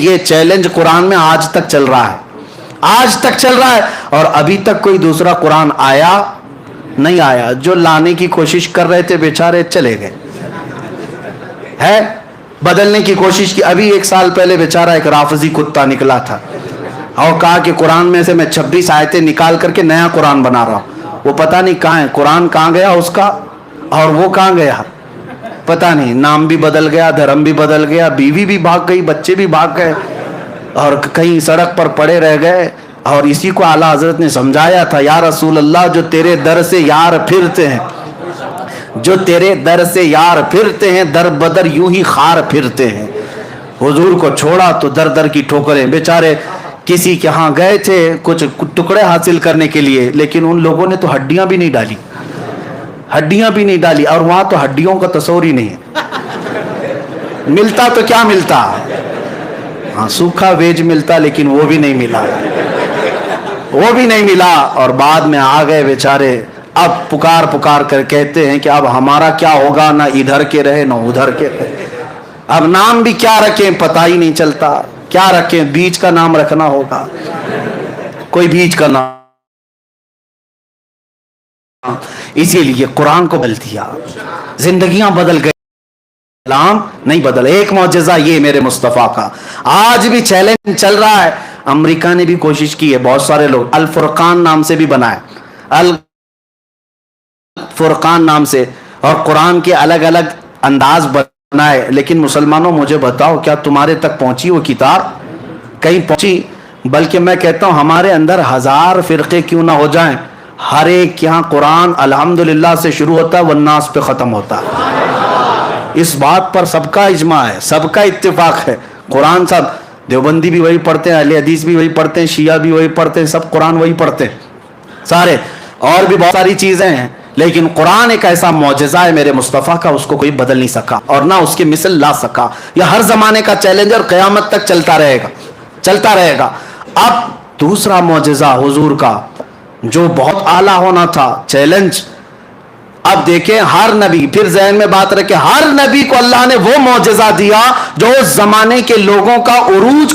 A: یہ چیلنج قرآن میں آج تک چل رہا ہے, آج تک چل رہا ہے, اور ابھی تک کوئی دوسرا قرآن آیا نہیں آیا. جو لانے کی کوشش کر رہے تھے بیچارے چلے گئے, ہے بدلنے کی کوشش کی. ابھی 1 سال پہلے بیچارہ ایک رافضی کتا نکلا تھا اور کہا کہ قرآن میں سے میں 26 آیتیں نکال کر کے نیا قرآن بنا رہا ہوں. وہ پتہ نہیں کہاں ہے, قرآن کہاں گیا اس کا اور وہ کہاں گیا پتہ نہیں. نام بھی بدل گیا, دھرم بھی بدل گیا, بیوی بھی بھاگ گئی, بچے بھی بھاگ گئے, اور کہیں سڑک پر پڑے رہ گئے. اور اسی کو اعلیٰ حضرت نے سمجھایا تھا, یا رسول اللہ جو تیرے در سے یار پھرتے ہیں, جو تیرے در سے یار پھرتے ہیں, در بدر یوں ہی خار پھرتے ہیں. حضور کو چھوڑا تو در در کی ٹھوکریں. بیچارے کسی کے ہاں گئے تھے کچھ ٹکڑے حاصل کرنے کے لیے, لیکن ان لوگوں نے تو ہڈیاں بھی نہیں ڈالی, ہڈیاں بھی نہیں ڈالی, اور وہاں تو ہڈیوں کا تصور ہی نہیں ہے. ملتا تو کیا ملتا, ہاں سوکھا ویج ملتا, لیکن وہ بھی نہیں ملا, وہ بھی نہیں ملا. اور بعد میں آ گئے بیچارے. اب پکار پکار کر کہتے ہیں کہ اب ہمارا کیا ہوگا, نہ ادھر کے رہے نہ ادھر کے رہے. اب نام بھی کیا رکھیں پتہ ہی نہیں چلتا, کیا رکھیں, بیچ کا نام رکھنا ہوگا, کوئی بیچ کا نام. اسی لیے قرآن کو بدل دیا, زندگیاں بدل گئی, کلام نہیں بدل. ایک معجزہ یہ میرے مصطفیٰ کا. آج بھی چیلنج چل رہا ہے. امریکہ نے بھی کوشش کی ہے, بہت سارے لوگ الفرقان نام سے بھی بنائے, الفرقان نام سے, اور قرآن کے الگ الگ انداز بنائے. لیکن مسلمانوں مجھے بتاؤ, کیا تمہارے تک پہنچی وہ کتاب؟ کہیں پہنچی؟ بلکہ میں کہتا ہوں ہمارے اندر 1000 فرقے کیوں نہ ہو جائیں, ہر ایک یہاں قرآن الحمدللہ سے شروع ہوتا ہے والناس پہ ختم ہوتا ہے. اس بات پر سب کا اجماع ہے, سب کا اتفاق ہے. قرآن سب, دیوبندی بھی وہی پڑھتے ہیں, اہل حدیث بھی وہی پڑھتے ہیں, شیعہ بھی وہی پڑھتے ہیں, سب قرآن وہی پڑھتے ہیں سارے. اور بھی بہت ساری چیزیں ہیں, لیکن قرآن ایک ایسا معجزہ ہے میرے مصطفیٰ کا, اس کو کوئی بدل نہیں سکا اور نہ اس کی مثل لا سکا. یہ ہر زمانے کا چیلنج اور قیامت تک چلتا رہے گا, چلتا رہے گا. اب دوسرا معجزہ حضور کا جو بہت اعلیٰ ہونا تھا, چیلنج. اب دیکھیں ہر نبی, پھر ذہن میں بات رکھیں, ہر نبی کو اللہ نے وہ معجزہ دیا جو اس زمانے کے لوگوں کا عروج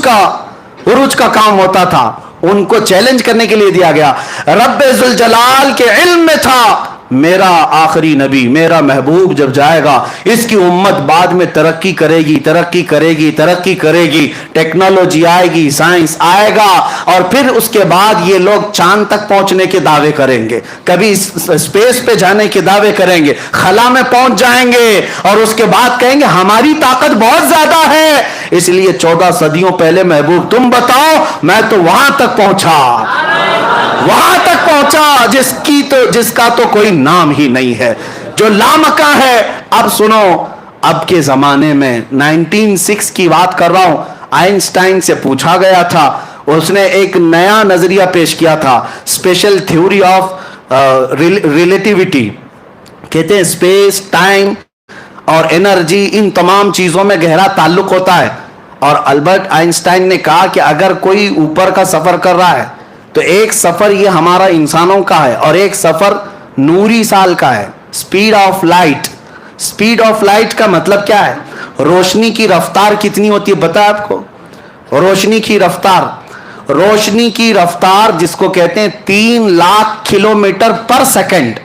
A: کا کام ہوتا تھا, ان کو چیلنج کرنے کے لیے دیا گیا. رب ذوالجلال کے علم میں تھا میرا آخری نبی, میرا محبوب جب جائے گا اس کی امت بعد میں ترقی کرے گی, ترقی کرے گی, ترقی کرے گی, ٹیکنالوجی آئے گی, سائنس آئے گا, اور پھر اس کے بعد یہ لوگ چاند تک پہنچنے کے دعوے کریں گے, کبھی اسپیس پہ جانے کے دعوے کریں گے, خلا میں پہنچ جائیں گے, اور اس کے بعد کہیں گے ہماری طاقت بہت زیادہ ہے. اس لیے 14 صدیوں پہلے محبوب تم بتاؤ, میں تو وہاں تک پہنچا, وہاں تک پہنچا جس کا تو کوئی نام ہی نہیں ہے, جو لامکاں ہے. اب سنو, اب کے زمانے میں 1906 کی بات کر رہا ہوں, آئنسٹائن سے پوچھا گیا تھا, اس نے ایک نیا نظریہ پیش کیا تھا, اسپیشل تھیوری آف ریلیٹیوٹی. کہتے ہیں اسپیس, ٹائم اور انرجی, ان تمام چیزوں میں گہرا تعلق ہوتا ہے. اور البرٹ آئنسٹائن نے کہا کہ اگر کوئی اوپر کا سفر کر رہا ہے تو ایک سفر یہ ہمارا انسانوں کا ہے, اور ایک سفر نوری سال کا ہے. Speed of light, speed of light کا مطلب کیا ہے؟ روشنی کی رفتار کتنی ہوتی ہے پتہ ہے آپ کو؟ روشنی کی رفتار, روشنی کی رفتار جس کو کہتے ہیں 3 lakh kilometre per second,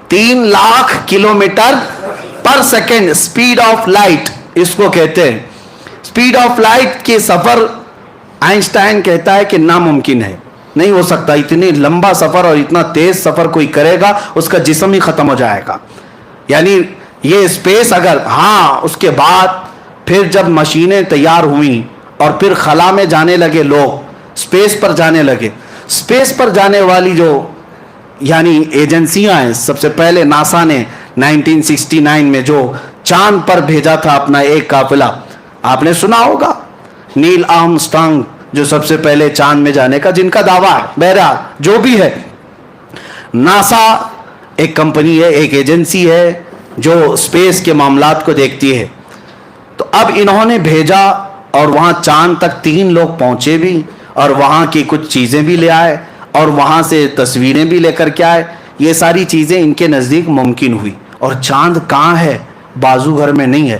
A: 3 lakh kilometre per second, speed of light اس کو کہتے ہیں. سپیڈ آف لائٹ کے سفر آئنسٹائن کہتا ہے کہ ناممکن ہے, نہیں ہو سکتا. اتنی لمبا سفر اور اتنا تیز سفر کوئی کرے گا اس کا جسم ہی ختم ہو جائے گا. یعنی یہ اسپیس اگر, ہاں اس کے بعد پھر جب مشینیں تیار ہوئیں اور پھر خلا میں جانے لگے لوگ, اسپیس پر جانے لگے. اسپیس پر جانے والی جو یعنی ایجنسیاں ہیں, سب سے پہلے ناسا نے 1969 میں جو چاند پر بھیجا تھا اپنا ایک قافلہ, آپ نے سنا ہوگا, نیل آرمسٹرانگ جو سب سے پہلے چاند میں جانے کا جن کا دعویٰ ہے. بہرحال جو بھی ہے, ناسا ایک کمپنی ہے, ایک ایجنسی ہے جو اسپیس کے معاملات کو دیکھتی ہے. تو اب انہوں نے بھیجا اور وہاں چاند تک 3 لوگ پہنچے بھی, اور وہاں کی کچھ چیزیں بھی لے آئے, اور وہاں سے تصویریں بھی لے کر کے آئے. یہ ساری چیزیں ان کے نزدیک ممکن ہوئی. اور چاند کہاں ہے؟ بازو گھر میں نہیں ہے,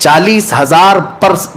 A: 40,000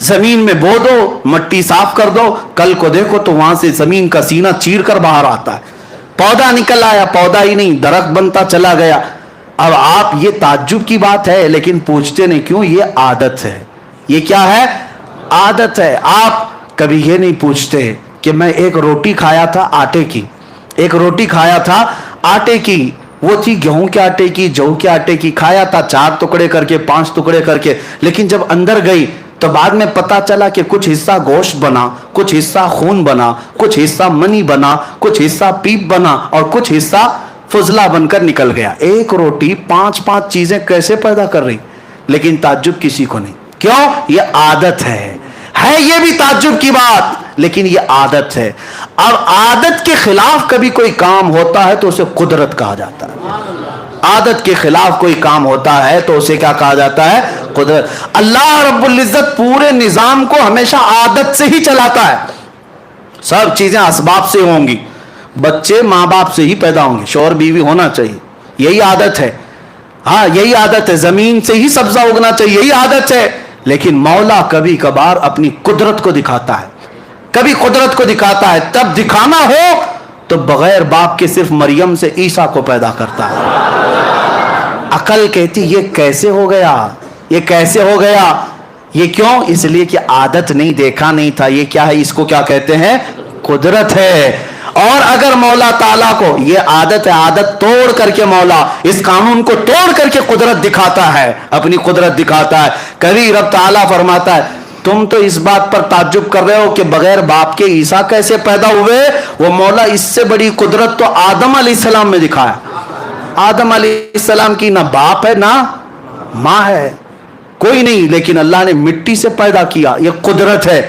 A: زمین میں بو دو, مٹی صاف کر دو, کل کو دیکھو تو وہاں سے زمین کا سینہ چیر کر باہر آتا ہے, پودا نکل آیا, پودا ہی نہیں درخت بنتا چلا گیا. اب آپ, یہ تعجب کی بات ہے لیکن پوچھتے نہیں کیوں؟ یہ عادت ہے. یہ کیا ہے؟ عادت ہے. آپ کبھی یہ نہیں پوچھتے کہ میں ایک روٹی کھایا تھا آٹے کی, ایک روٹی کھایا تھا آٹے کی, وہ تھی گیہوں کے آٹے کی, جو کے آٹے کی, کھایا تھا 4 ٹکڑے کر کے, 5 ٹکڑے کر کے, لیکن جب اندر گئی تو بعد میں پتا چلا کہ کچھ حصہ گوشت بنا, کچھ حصہ خون بنا, کچھ حصہ منی بنا, کچھ حصہ پیپ بنا, اور کچھ حصہ فضلہ بن کر نکل گیا. ایک روٹی 5 چیزیں کیسے پیدا کر رہی؟ لیکن تعجب کسی کو نہیں. کیوں؟ یہ عادت ہے یہ بھی تعجب کی بات, لیکن یہ عادت ہے. اب عادت کے خلاف کبھی کوئی کام ہوتا ہے تو اسے قدرت کہا جاتا ہے. عادت کے خلاف کوئی کام ہوتا ہے تو اسے کیا کہا جاتا ہے؟ قدرت. اللہ رب العزت پورے نظام کو ہمیشہ عادت سے ہی چلاتا ہے. سب چیزیں اسباب سے ہوں گی, بچے ماں باپ سے ہی پیدا ہوں گے, شوہر بیوی ہونا چاہیے, یہی عادت ہے. ہاں یہی عادت ہے. زمین سے ہی سبزہ اگنا چاہیے, یہی عادت ہے. لیکن مولا کبھی کبھار اپنی قدرت کو دکھاتا ہے, کبھی قدرت کو دکھاتا ہے. تب دکھانا ہو تو بغیر باپ کے صرف مریم سے عیسیٰ کو پیدا کرتا ہے. عقل کہتی یہ کیسے ہو گیا, یہ کیسے ہو گیا؟ یہ کیوں؟ اس لیے کہ عادت نہیں, دیکھا نہیں تھا. یہ کیا ہے؟ اس کو کیا کہتے ہیں؟ قدرت ہے. اور اگر مولا تعالیٰ کو یہ عادت ہے, عادت توڑ کر کے مولا اس قانون کو توڑ کر کے قدرت دکھاتا ہے, اپنی قدرت دکھاتا ہے. کبھی رب تعالیٰ فرماتا ہے تم تو اس بات پر تعجب کر رہے ہو کہ بغیر باپ کے عیسیٰ کیسے پیدا ہوئے, وہ مولا اس سے بڑی قدرت تو آدم علیہ السلام میں دکھایا. آدم علیہ السلام کی نہ باپ ہے نہ ماں ہے, کوئی نہیں, لیکن اللہ نے مٹی سے پیدا کیا. یہ قدرت ہے.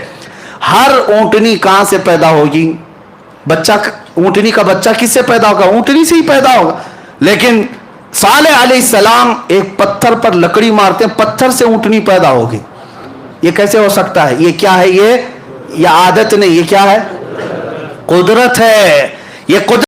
A: ہر اونٹنی کہاں سے پیدا ہوگی؟ بچہ, اونٹنی کا بچہ کس سے پیدا ہوگا؟ اونٹنی سے ہی پیدا ہوگا. لیکن صالح علیہ السلام ایک پتھر پر لکڑی مارتے ہیں, پتھر سے اونٹنی پیدا ہوگی. یہ کیسے ہو سکتا ہے؟ یہ کیا ہے؟ یہ عادت نہیں, یہ کیا ہے؟ قدرت ہے. یہ قدرت